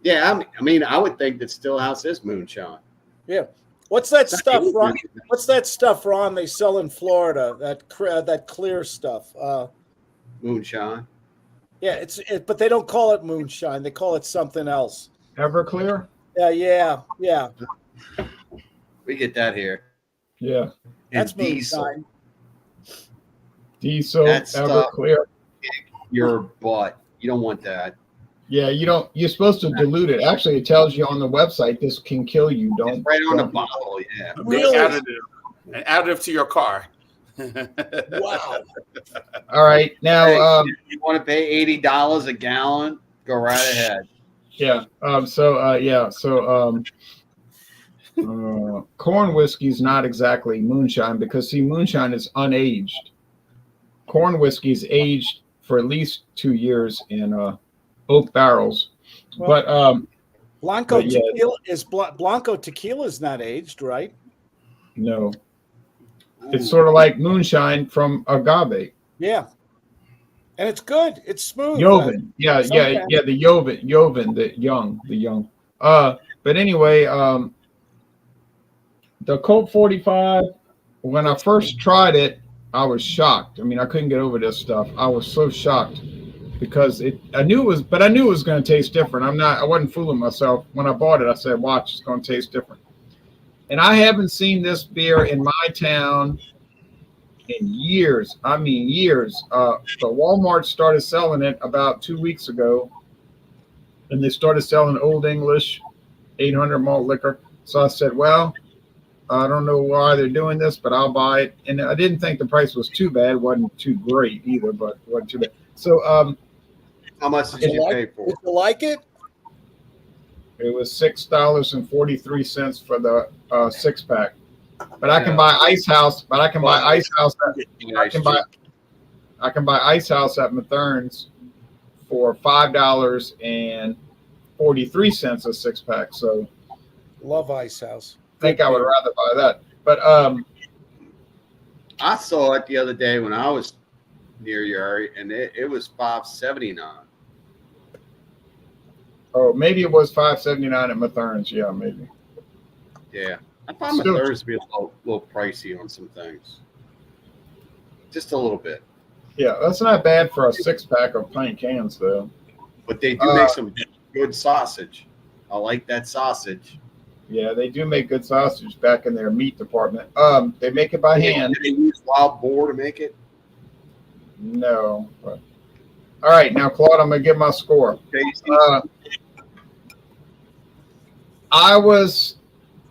Yeah, I mean, I would think that Stillhouse is moonshine. Yeah. What's that stuff, Ron? What's that stuff, Ron? They sell in Florida. That clear stuff. Moonshine. Yeah, but they don't call it moonshine. They call it something else. Everclear. Yeah. We get that here. Yeah. That's diesel. moonshine. Diesel. Everclear. Your butt. You don't want that. Yeah, you're supposed to dilute it. Actually, it tells you on the website this can kill you. Don't. It's right on the bottle, yeah. Really? An additive to your car. Wow. All right, now you want to pay $80 a gallon? Go right ahead. Yeah. Corn whiskey is not exactly moonshine because moonshine is unaged. Corn whiskey is aged for at least 2 years in oak barrels. Well, Blanco tequila is not aged, right? No. It's sort of like moonshine from agave. Yeah. And it's good. It's smooth. Joven. Yeah, the Joven, the young. But anyway, the Colt 45, when I first tried it, I was shocked. I mean, I couldn't get over this stuff. I was so shocked because I knew it was going to taste different. I wasn't fooling myself. When I bought it, I said, watch, it's going to taste different. And I haven't seen this beer in my town in years. I mean, years. But Walmart started selling it about 2 weeks ago, and they started selling Old English 800 malt liquor. So I said, well, I don't know why they're doing this, but I'll buy it. And I didn't think the price was too bad. Wasn't too great either, but wasn't too bad. So How much did you pay for Did it? you like it? it was $6.43 for the 6-pack. But I can buy Ice House. But I can buy Ice House. I can buy Ice House at Mathern's for $5.43 a 6-pack. So Love Ice House. I think I would rather buy that. But I saw it the other day when I was near your area, and it was $5.79. oh, maybe it was $5.79 at Mathern's. Yeah, maybe. Yeah, I find my Still- Thursday to be a little pricey on some things, just a little bit. Yeah, that's not bad for a 6-pack of pint cans, though. But they do make some good sausage. I like that sausage. Yeah, they do make good sausage back in their meat department. They make it by hand. Do they use wild boar to make it? No. But, all right, now Claude, I'm gonna give my score. Tasty.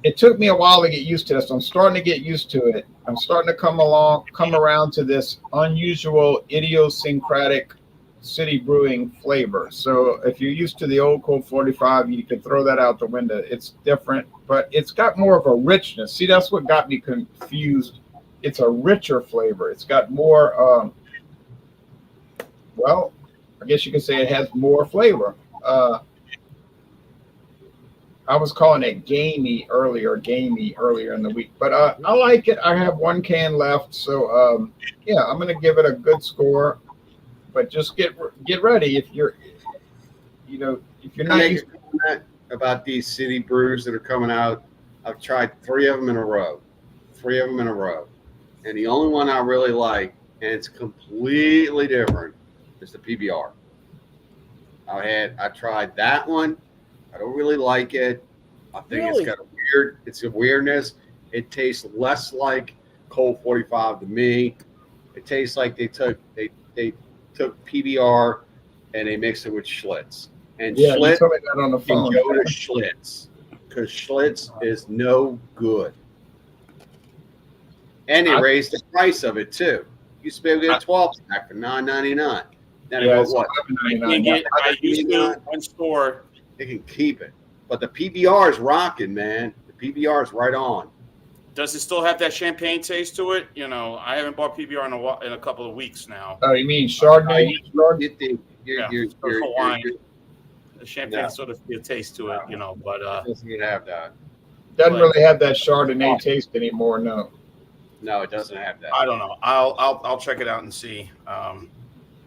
It took me a while to get used to this. I'm starting to get used to it. I'm starting to come around to this unusual, idiosyncratic city brewing flavor. So if you're used to the old Colt 45, you can throw that out the window. It's different, but it's got more of a richness. See, that's what got me confused. It's a richer flavor. It's got more, well, I guess you could say it has more flavor. I was calling it gamey earlier in the week, but I like it. I have one can left, so yeah, I'm gonna give it a good score. But just get ready if you're not used about these city brews that are coming out. I've tried 3 of them in a row, and the only one I really like, and it's completely different, is the PBR. I tried that one. I don't really like it. I think Really? It's a weirdness. It tastes less like Colt 45 to me. It tastes like they took PBR and they mixed it with Schlitz. And Yeah, you Schlitz told me that on the can phone. go to Schlitz because Schlitz is no good. And they raised the price of it too. Used to be able to get a 12-pack for $9.99. Now they Yeah, go it's what? I used to one store. They can keep it. But the PBR is rocking, man. The PBR is right on. Does it still have that champagne taste to it? You know, I haven't bought PBR in a couple of weeks now. Oh, you mean Chardonnay? The champagne sort of a taste to it, you know, but doesn't have that. Doesn't really have that Chardonnay taste anymore. No. No, it doesn't have that. I don't know. I'll check it out and see.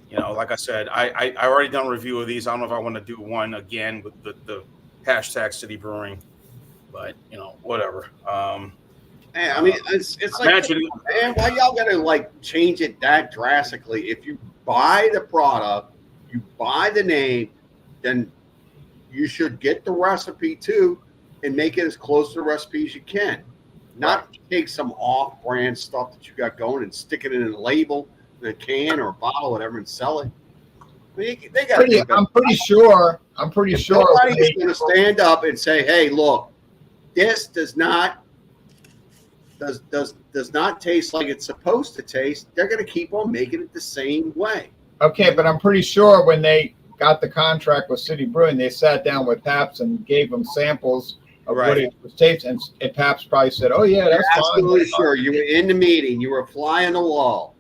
You know, like I said, I already done a review of these. I don't know if I want to do one again with the hashtag City Brewing, but you know, whatever. Man, I mean, it's like, man, why y'all gotta like change it that drastically? If you buy the product, you buy the name, then you should get the recipe too and make it as close to the recipe as you can. Not take some off-brand stuff that you got going and stick it in a label, in a can or a bottle, whatever, and sell it. I mean, they got. I'm pretty sure. Nobody's going to stand up and say, "Hey, look, this does not taste like it's supposed to taste." They're going to keep on making it the same way. Okay, but I'm pretty sure when they got the contract with City Brewing, they sat down with Pabst and gave them samples of what it was tasting, and Pabst probably said, "Oh yeah, that's fine." Absolutely sure. You were in the meeting. You were a fly on the wall.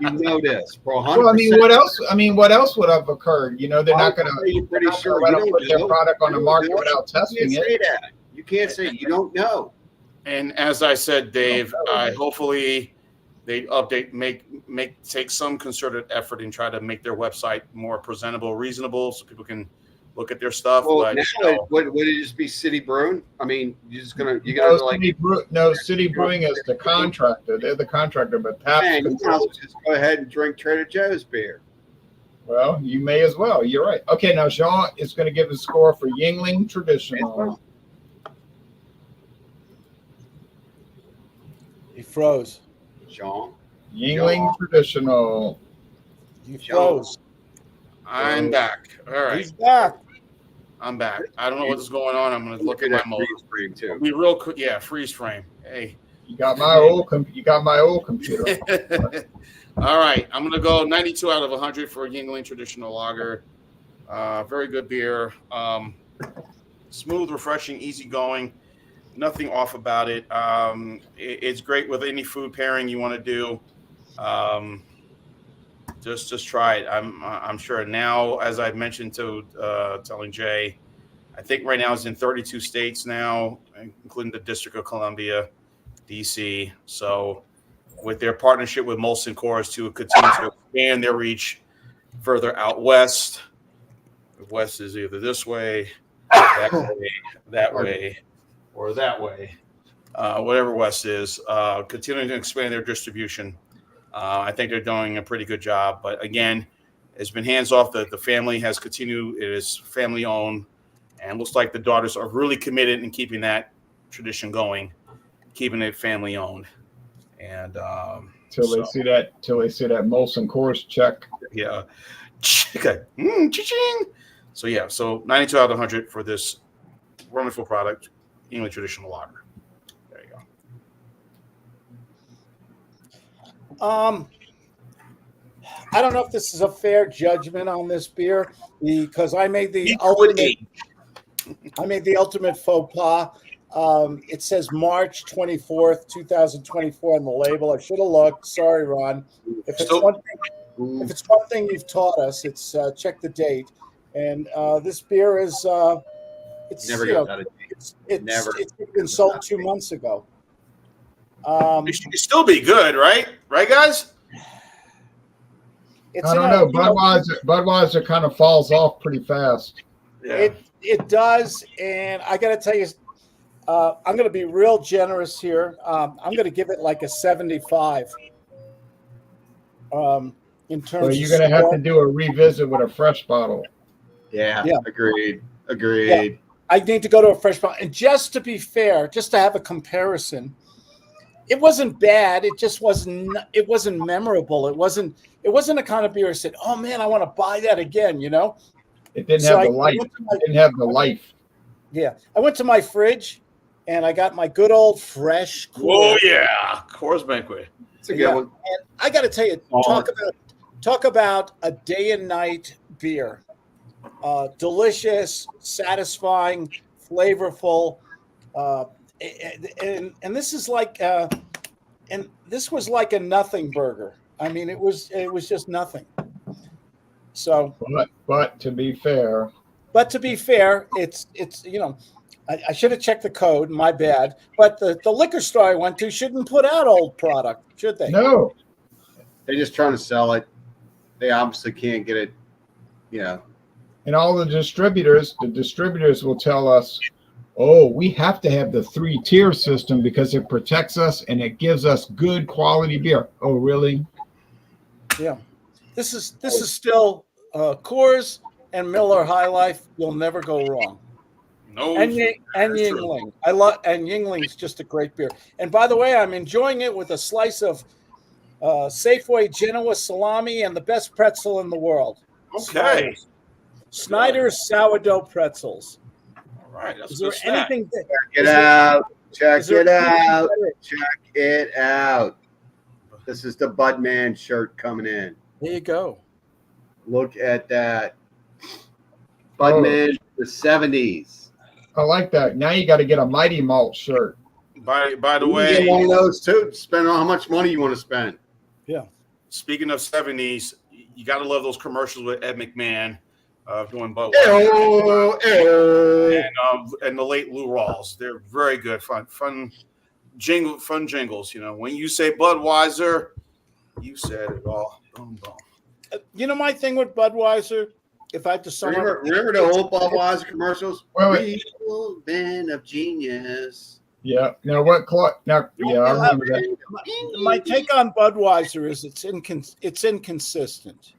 You know this for 100%. Well, I mean, what else? What else would have occurred? You know, they're not going to. You're pretty sure let you them don't put their know. product on the market without testing You can't it. say that. You can't say you don't know. And as I said, Dave, hopefully they take some concerted effort and try to make their website more presentable, reasonable, so people can look at their stuff. Well, but now would it just be City Brewing? I mean, City Brewing is the contractor. They're the contractor, but Pabst. Man, you might as well just go ahead and drink Trader Joe's beer. Well, you may as well. You're right. Okay, now Jean is going to give a score for Yingling Traditional. He froze. Jean. Yingling Traditional. You froze. I'm back. All right. He's back. I'm back. I don't know what's going on. I'm going to look at my mode. Freeze frame too. Be real quick. Yeah, freeze frame. Hey. You got my old computer. All right. I'm going to go 92 out of 100 for a Yingling traditional lager. Very good beer. Smooth, refreshing, easygoing. Nothing off about it. It's great with any food pairing you want to do. Just try it. I'm sure now, as I've mentioned to telling Jay, I think right now it's in 32 states now, including the District of Columbia, DC. So with their partnership with Molson Coors to continue to expand their reach further out west. West is either this way, that way, or that way. Whatever west is, continuing to expand their distribution. I think they're doing a pretty good job. But again, it's been hands off. The family has continued. It is family owned. And looks like the daughters are really committed in keeping that tradition going, keeping it family owned. And Till they see that Molson Coors check. Yeah. Cha-ching. So 92 out of 100 for this wonderful product, English traditional lager. There you go. I don't know if this is a fair judgment on this beer because I made the ultimate faux pas. It says March 24th, 2024 on the label. I should have looked. Sorry, Ron. If it's one thing you've taught us, it's check the date. And this beer is it's Never you know, goes out of date. it's been sold 2 months ago. It should still be good, right? Right, guys? It's I don't know. Budweiser kind of falls off pretty fast. Yeah. It does, and I got to tell you, I'm going to be real generous here. I'm going to give it like a 75. In terms, So you're going to have to do a revisit with a fresh bottle. Yeah. Agreed. Yeah. I need to go to a fresh bottle, and just to be fair, just to have a comparison, it wasn't bad. It just wasn't. It wasn't memorable. It wasn't a kind of beer I said, "Oh man, I want to buy that again." You know. It didn't have the life. It didn't have the life. Yeah, I went to my fridge, and I got my good old fresh. Oh yeah, Coors Banquet. It's a good one. And I got to tell you, talk about a day and night beer. Delicious, satisfying, flavorful, and this is like, and this was like a nothing burger. I mean, it was just nothing. So, but to be fair, it's I should have checked the code. My bad. But the liquor store I went to shouldn't put out old product, should they? No. They're just trying to sell it. They obviously can't get it, And all the distributors will tell us, oh, we have to have the 3-tier system because it protects us and it gives us good quality beer. Oh, really? Yeah. This is still Coors and Miller High Life. You'll never go wrong. No. And Yingling. Yingling's just a great beer. And by the way, I'm enjoying it with a slice of Safeway Genoa salami and the best pretzel in the world. Okay. Snyder's sourdough pretzels. All right. That's Is there good snack. anything? Check it out. This is the Budman shirt coming in. There you go. Look at that. Budman, the 70s. I like that. Now you got to get a Mighty Malt shirt. By the You way, can get one of those too. Spend on how much money you want to spend. Yeah. Speaking of 70s, you got to love those commercials with Ed McMahon doing Budweiser. And the late Lou Rawls. They're very good, fun jingles. When you say Budweiser, you said it all. Boom, boom. My thing with Budweiser, if I had to sum up, Remember the old Budweiser commercials? Wait. Real man of genius. Yeah. Now what? I remember that. My take on Budweiser is it's inconsistent.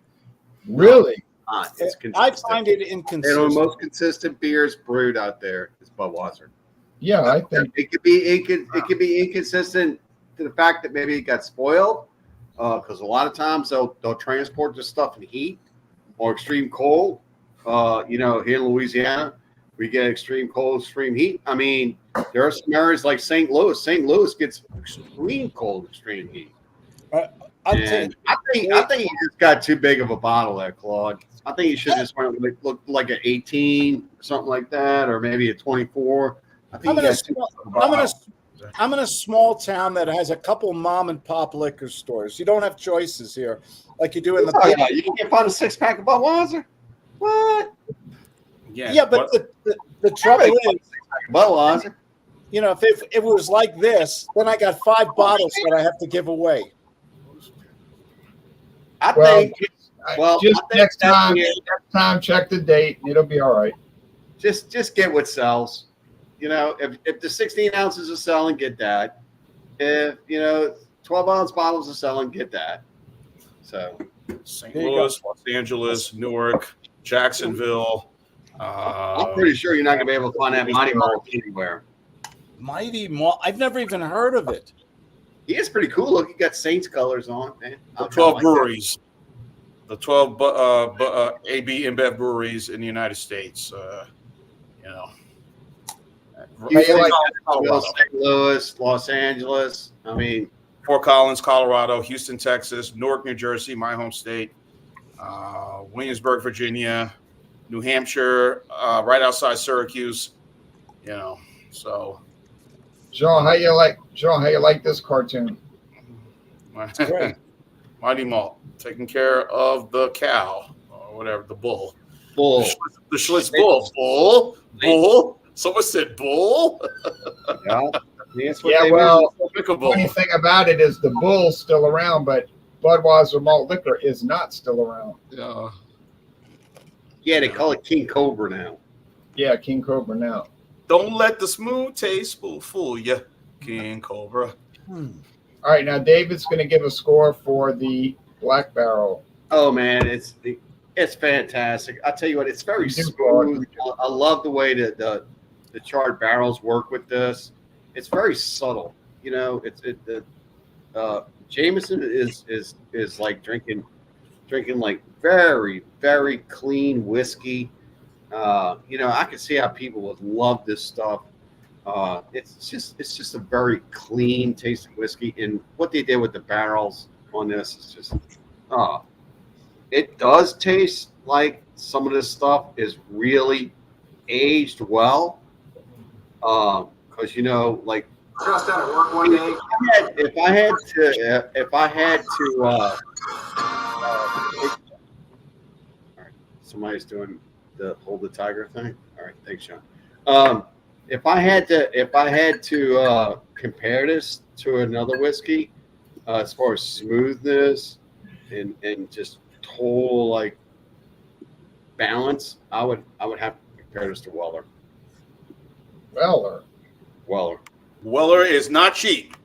Really? It's I consistent. find it And the inconsistent. most consistent beers brewed out there is Budweiser. Yeah, I think. It could be inconsistent to the fact that maybe it got spoiled, because a lot of times they'll transport this stuff in heat or extreme cold. Here in Louisiana, we get extreme cold, extreme heat. I mean, there are some areas like St. Louis. St. Louis gets extreme cold, extreme heat. I'll And take. I think you just got too big of a bottle there, Claude. I think you should just went with, look like an 18 or something like that, or maybe a 24. I think I'm you in a got too small, big of a bottle. I'm in a small town that has a couple mom and pop liquor stores. You don't have choices here, like you do in Oh, the. yeah, you can't find a 6-pack of Budweiser. What? Yeah, but the trouble is, Budweiser. you know, if it was like this, then I got 5 bottles that I have to give away. I Well, think. Well, just I think next time, that's- check the date. It'll be all right. just get what sells. You know, if the 16 ounces are selling, get that. If 12-ounce bottles are selling, get that. So St. There you Louis, Los Angeles, Newark, Jacksonville. I'm pretty sure you're not gonna be able to find that Mighty Malt anywhere. Mighty Malt. I've never even heard of it. He is pretty cool. Look, he got Saints colors on, man. The 12 breweries. The 12 AB InBev breweries in the United States. You know. How you like Colorado. St. Louis, Los Angeles. I mean, Fort Collins, Colorado, Houston, Texas, Newark, New Jersey, my home state, Williamsburg, Virginia, New Hampshire, right outside Syracuse. You know, so Jean? How you like this cartoon? Great. Mighty Malt taking care of the cow or whatever, the bull. bull. The Schlitz bull. Bull. Someone said bull. Yeah, that's what Yeah, they well, Pick a the bull. funny thing about it is the Bull's still around, but Budweiser malt liquor is not still around. Yeah. Yeah, they call it King Cobra now. Yeah, King Cobra now. Don't let the smooth taste fool you, King Cobra. All right, now David's going to give a score for the Black Barrel. Oh man, it's fantastic. I tell you what, it's very You do, smooth. I love the way that the charred barrels work with this. It's very subtle. You know, Jameson is like drinking like very, very clean whiskey. I can see how people would love this stuff. It's just a very clean tasting whiskey, and what they did with the barrels on this is just it does taste like some of this stuff is really aged well. Because like just down at work one day, if I had to all right, somebody's doing the hold the tiger thing. All right, thanks, Sean. If I had to compare this to another whiskey, as far as smoothness and just total like balance, I would have to compare this to Weller. Weller is not cheap.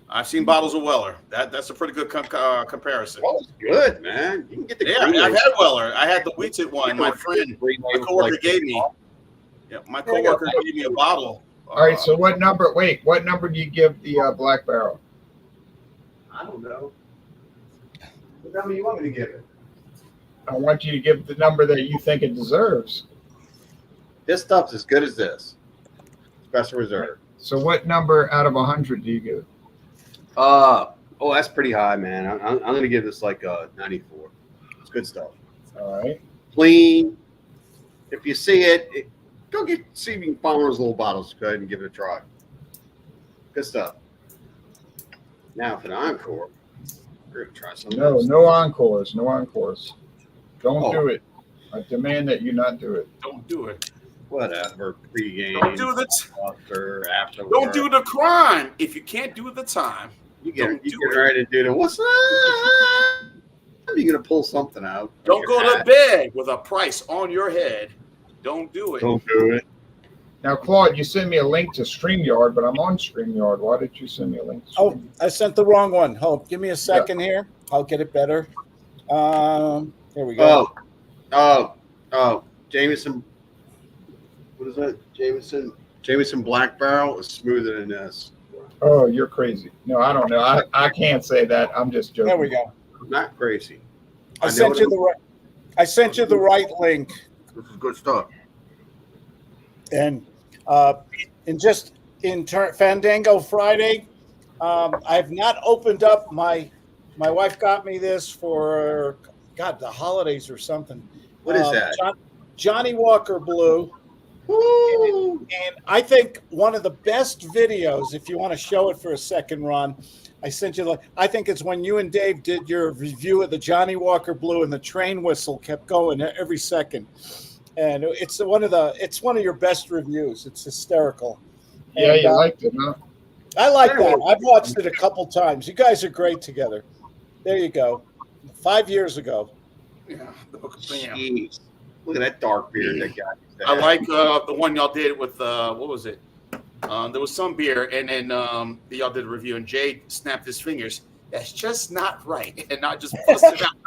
I've seen bottles of Weller. That's a pretty good comparison. Weller's good, man. You can get the green I've label. had Weller. I had the wheated one. My friend, my coworker gave me. Yeah, my coworker gave me a bottle. All right, so what number do you give the Black Barrel? I don't know. What number you want me to give it? I want you to give the number that you think it deserves. This stuff's as good as this. Special Reserve. So what number out of 100 do you give? That's pretty high, man. I'm gonna give this like a 94. It's good stuff. All right. Clean. If you see it, go see if you can find one of those little bottles. Go ahead and give it a try. Good stuff. Now for the encore, we're gonna try something. No encores. Don't Oh. do it. I demand that you not do it. Don't do it. Whatever. Pre-game. Don't do after. Don't do the crime if you can't do the time. You get Don't do it. ready to do the what's that? You're gonna pull something out. Don't go to bed with a price on your head. Don't do it. Don't do it. Now, Claude, you sent me a link to StreamYard, but I'm on StreamYard. Why did you send me a link? Oh, I sent the wrong one. Hold, give me a second here. I'll get it better. Here we go. Oh, Jameson. What is that? Jameson Black Barrel is smoother than this. Oh, you're crazy. No, I don't know. I can't say that. I'm just joking. There we go. I'm not crazy. I sent you the right link. This is good stuff. And just in Fandango Friday, I've not opened up my wife got me this for the holidays or something. What is that? Johnny Walker Blue. Woo! And I think one of the best videos, if you want to show it for a second, Ron, I sent you. I think it's when you and Dave did your review of the Johnny Walker Blue, and the train whistle kept going every second. And it's one of your best reviews. It's hysterical. Yeah, and, you liked it, huh? I like that. I've watched it a couple times. You guys are great together. There you go. 5 years ago. Yeah. Jeez. Look at that dark beard that guy. I like the one y'all did with what was it? There was some beer, and then y'all did a review, and Jay snapped his fingers. That's just not right, and I just busted out.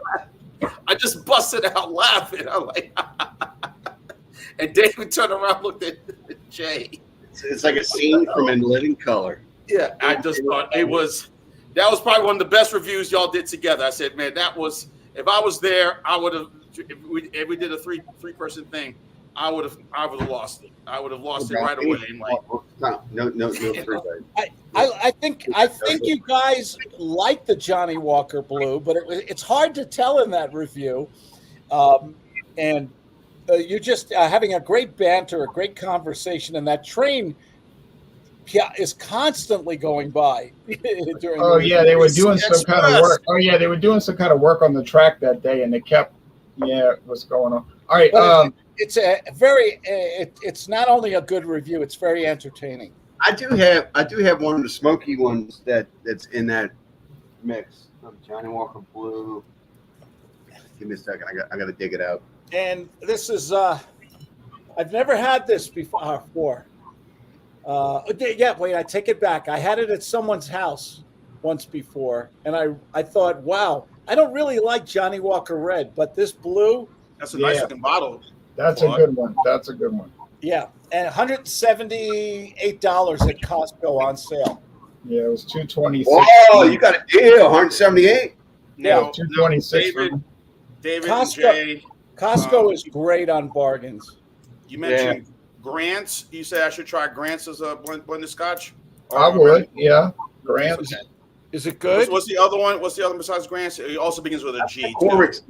I just busted out laughing. I'm like, and David turned around, looked at Jay. It's like a scene from In Living Color. Yeah, I just thought that was probably one of the best reviews y'all did together. I said, man, that was, if I was there, I would have. If we did a three person thing, I would have lost it. I would have lost it right away. And like, no. I think you guys like the Johnny Walker Blue, but it's hard to tell in that review. And you're just having a great banter, a great conversation, and that train is constantly going by. They were doing some kind of work. Oh yeah, they were doing some kind of work on the track that day, and they kept. Yeah, what's going on? All right. It's a very. It's not only a good review; it's very entertaining. I do have one of the smoky ones that's in that mix of Johnny Walker Blue. Give me a second. I got to dig it out. And this is. I've never had this before. Wait, I take it back. I had it at someone's house once before, and I thought, wow, I don't really like Johnny Walker Red, but this blue. That's a nice looking bottle. That's a good one. That's a good one. Yeah, and $178 at Costco on sale. Yeah, it was $226. Oh, you got a deal, $178. Now, $226. David Costco, and Jay. Costco is great on bargains. You mentioned Grant's. You said I should try Grant's as a blended Scotch. I would. Yeah, Grant's. Okay. Is it good? What's the other one? What's the other besides Grant's? It also begins with a G. Cormac's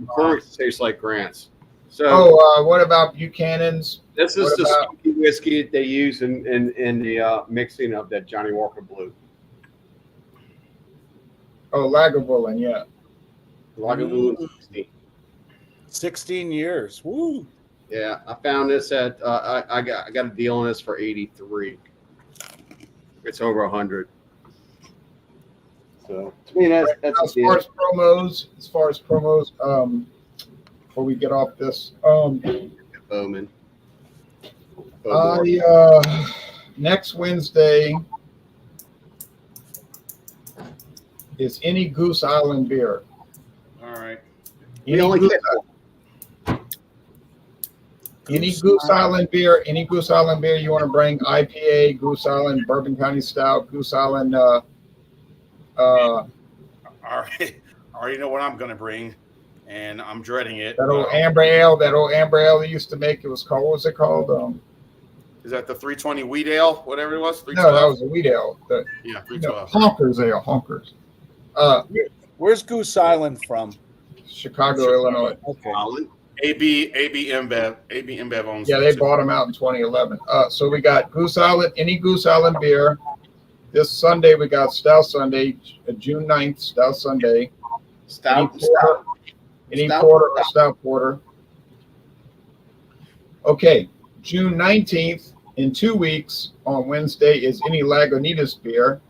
tastes like Grant's. So, what about Buchanan's? This is the smoky whiskey they use in the mixing of that Johnny Walker Blue. Oh, Lagavulin, yeah. Lagavulin 16 years. Woo. Yeah, I found this at I got a deal on this for 83. It's over 100. So to me, that's as far as promos, before we get off this, Bowman. Next Wednesday is any Goose Island beer. All right. Any Goose Island beer you want to bring? IPA, Goose Island, Bourbon County Stout, Goose Island. All right. I already know what I'm going to bring, and I'm dreading it. That old amber ale they used to make. What was it called? Is that the 320 wheat ale, whatever it was? No, that was a wheat ale. 312. Honkers ale, Honkers. Where's Goose Island from? Chicago, Illinois. Okay. AB InBev owns. Yeah, they bought them out in 2011. So we got Goose Island, any Goose Island beer. This Sunday we got Stout Sunday, June 9th, Stout Sunday. Any porter or stout porter. Okay, June 19th, in 2 weeks on Wednesday, is any Lagunitas beer.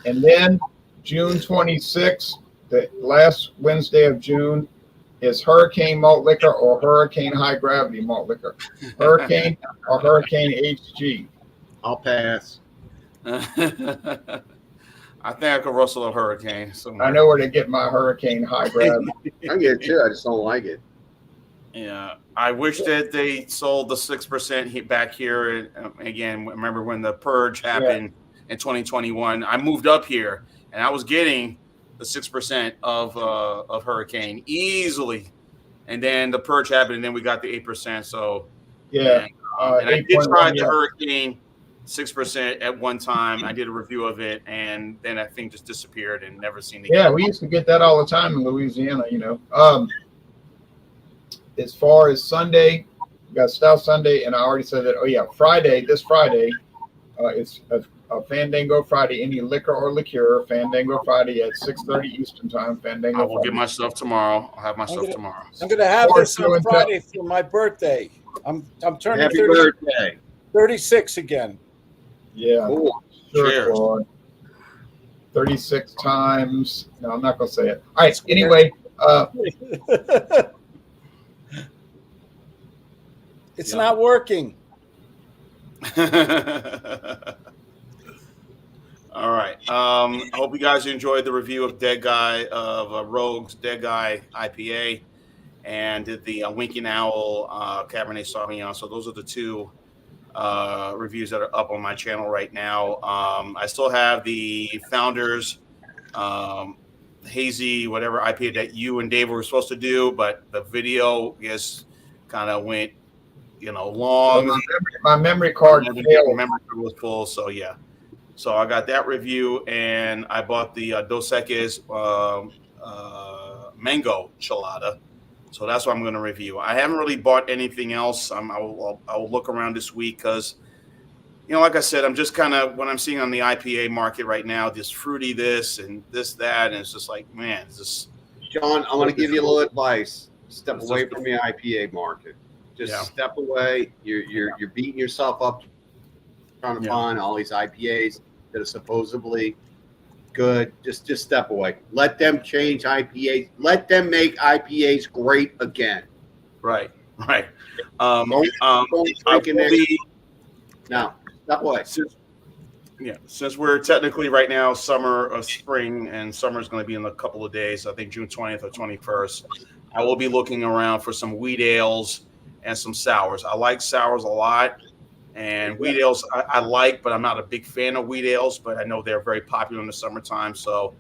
And then June 26th, the last Wednesday of June, is Hurricane Malt Liquor or Hurricane High Gravity Malt Liquor. Hurricane or Hurricane HG. I'll pass. I think I could rustle a Hurricane somewhere. I know where to get my Hurricane High Gravity. I get it too. I just don't like it. Yeah, I wish that they sold the 6% back here. Again, remember when the purge happened in 2021? I moved up here, and I was getting the 6% of Hurricane easily, and then the purge happened, and then we got the 8%. So Yeah. And I did 8.1, try the yeah. Hurricane 6% at one time. I did a review of it, and then that thing just disappeared and never seen it again. Yeah, we used to get that all the time in Louisiana, you know. As far as Sunday, we got Stout Sunday, and I already said that. Oh yeah, this Friday, it's a Fandango Friday. Any liquor or liqueur, Fandango Friday at 6:30 Eastern time. Fandango I will Friday. get my stuff tomorrow. I'll have my stuff tomorrow. I'm gonna have Or this show on and tell. Friday for my birthday. I'm turning Happy 30, birthday. 36 again. Yeah, Cool. sure, Cheers. Claude. 36 times. No, I'm not gonna say it. All right. Anyway, It's not working. All right. I hope you guys enjoyed the review of Rogue's Dead Guy IPA, and did the Winking Owl Cabernet Sauvignon. So those are the two reviews that are up on my channel right now. I still have the Founders hazy whatever IPA that you and Dave were supposed to do, but the video kind of went long. my memory card failed. Memory card was full, so yeah. So I got that review, and I bought the Dos Equis mango chelada. So that's what I'm going to review. I haven't really bought anything else. I will look around this week because, like I said, I'm just kind of, what I'm seeing on the IPA market right now, this fruity this and this, that, and it's just like, man, it's just. John, I'm going to give you a little advice. Step away from the IPA market. Just step away. You're beating yourself up trying to find all these IPAs that are supposedly good. Just step away. Let them change IPAs. Let them make IPAs great again. Right. Don't now, step away. Since we're technically right now summer or spring, and summer is going to be in a couple of days, I think June 20th or 21st, I will be looking around for some wheat ales and some sours. I like sours a lot, and wheat ales I like, but I'm not a big fan of wheat ales, but I know they're very popular in the summertime, so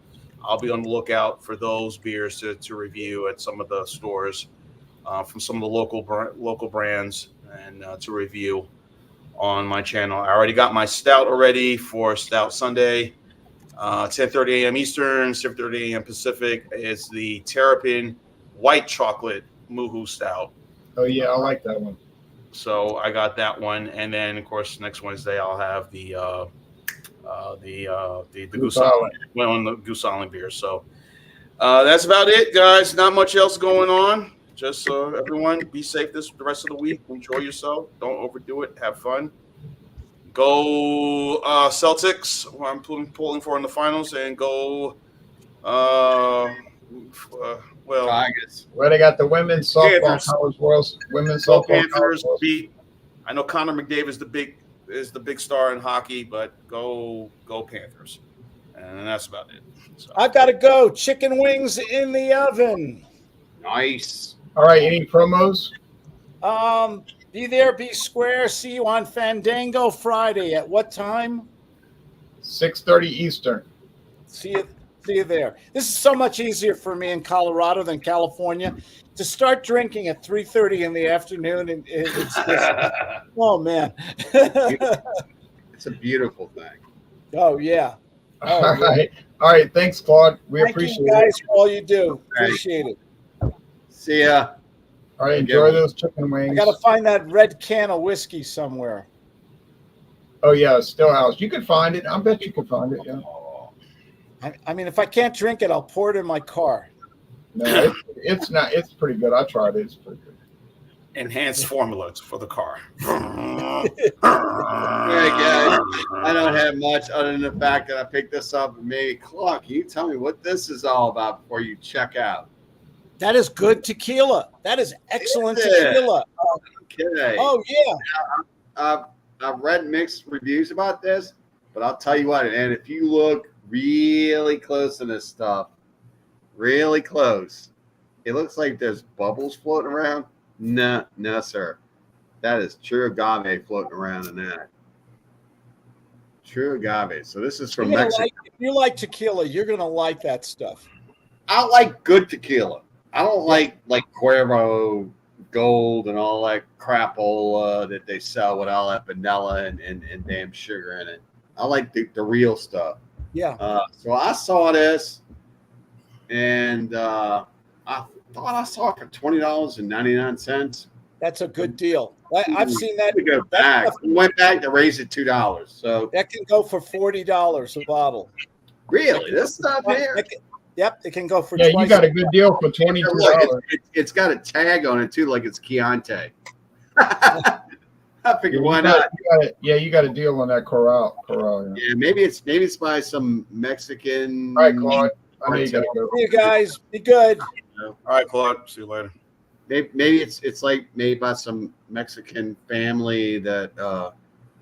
I'll be on the lookout for those beers to review at some of the stores from some of the local brands, and to review on my channel. I already got my stout already for Stout Sunday, 10:30 a.m. Eastern, 7:30 a.m. Pacific. It's the Terrapin White Chocolate Moohoo Stout. Oh yeah, I like that one. So I got that one, and then of course next Wednesday I'll have the Goose Island, the Goose Island beer. So that's about it, guys. Not much else going on. Just everyone be safe the rest of the week. Enjoy yourself. Don't overdo it. Have fun. Go Celtics, who I'm pulling for in the finals, and go Tigers. Well, they got the women's softball college world. Women's softball Panthers college beat. I know Connor McDavid is the big star in hockey, but go Panthers, and that's about it. So. I've got to go. Chicken wings in the oven. Nice. All right. Any promos? Be there, be square. See you on Fandango Friday. At what time? 6:30 Eastern. See you there. This is so much easier for me in Colorado than California. To start drinking at 3:30 in the afternoon, and it's just, oh man, it's a beautiful thing. Oh yeah. All right. Thanks, Claude. We appreciate you guys it. for all you do. Appreciate it. See ya. All right. Enjoy those chicken wings. I got to find that red can of whiskey somewhere. Oh yeah, Stillhouse. You can find it. I bet you can find it. Yeah. I mean, if I can't drink it, I'll pour it in my car. No, it's not. It's pretty good. I tried it. It's pretty good. Enhanced formulas for the car. All right, guys. I don't have much other than the fact that I picked this up at maybe o'clock. Can you tell me what this is all about before you check out? That is good tequila. That is excellent tequila. Okay. Oh yeah. I've read mixed reviews about this, but I'll tell you what. And if you look really close to this stuff, really close, it looks like there's bubbles floating around. No, sir. That is true agave floating around in that. True agave. So this is from Mexico. If you like tequila, you're gonna like that stuff. I like good tequila. I don't like Cuervo gold and all that crapola that they sell with all that vanilla and damn sugar in it. I like the real stuff. Yeah. So I saw this, and I thought I saw it for $20.99. That's a good deal. I've seen that. We go back. We went back to raise it $2. So That can go for $40 a bottle. really, this stuff here. Yep, it can go for Yeah, twice. you got a good deal for $22. Look, it's got a tag on it too, like it's Chianti. I figured why not? You got a deal on that Corral. Yeah, maybe it's by some Mexican. All right, Claude. I know you got to go. See you guys. Be good. All right, Claude. See you later. Maybe it's like made by some Mexican family that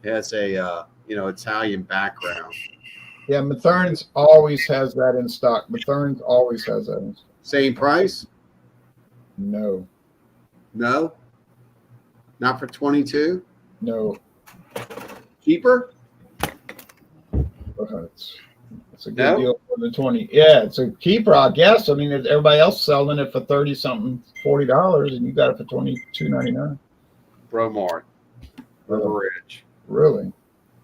has a Italian background. Yeah, Mathern's always has that in stock. Mathern's always has that in stock. Same price? No, not for 22. no. Cheaper? It's a good No? deal for the 20. Yeah, it's a keeper, I guess. I mean, everybody else selling it for 30 something, $40, and you got it for $22.99. Bromart, River Ridge. Really?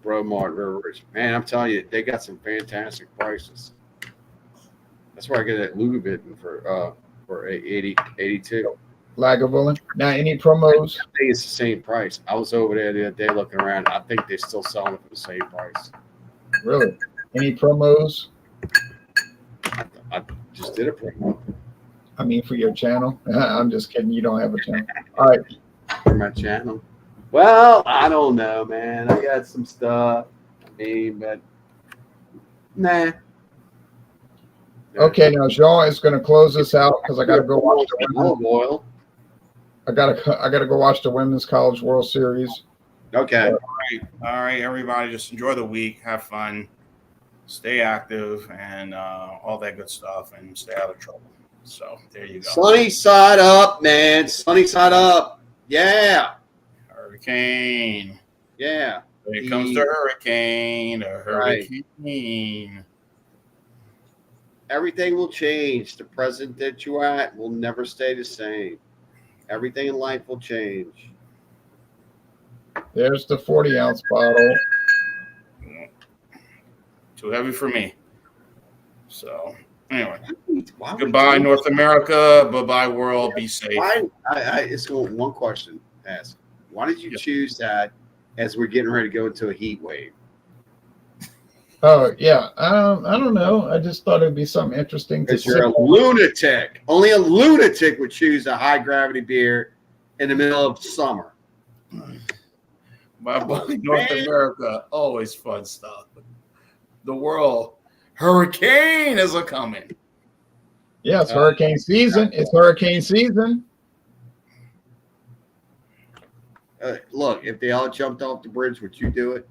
Bromart, River Ridge. Man, I'm telling you, they got some fantastic prices. That's where I get that Lugavitton for 82. Lagavulin. Now, any promos? I think it's the same price. I was over there the other day looking around. I think they're still selling it for the same price. Really? Any promos? I just did a promo I mean, for your channel? I'm just kidding. You don't have a channel. All right. for my channel. Well, I don't know, man. I got some stuff. I mean, but nah. Okay, now Jean is going to close this out because I got to go watch the olive oil. I got to go watch the Women's College World Series. Okay. All right, everybody. Just enjoy the week. Have fun. Stay active and all that good stuff, and stay out of trouble. So there you go. Sunny side up, man. Sunny side up. Yeah. Hurricane. Yeah. When it comes to hurricane, a Right. hurricane. Everything will change. The present that you're at will never stay the same. Everything in life will change. There's the 40-ounce bottle. Too heavy for me. So anyway, Why would goodbye, you- North America. Bye-bye, world. Be safe. Why? It's one question to ask. Why did you Yeah. choose that as we're getting ready to go into a heat wave? Oh, yeah. I don't know. I just thought it'd be something interesting to Because you're a sip. lunatic. Only a lunatic would choose a high gravity beer in the middle of summer. Bye-bye, North America. Always fun stuff. The world. Hurricane is a coming. Yeah, it's hurricane season. It's hurricane season. Look, if they all jumped off the bridge, would you do it?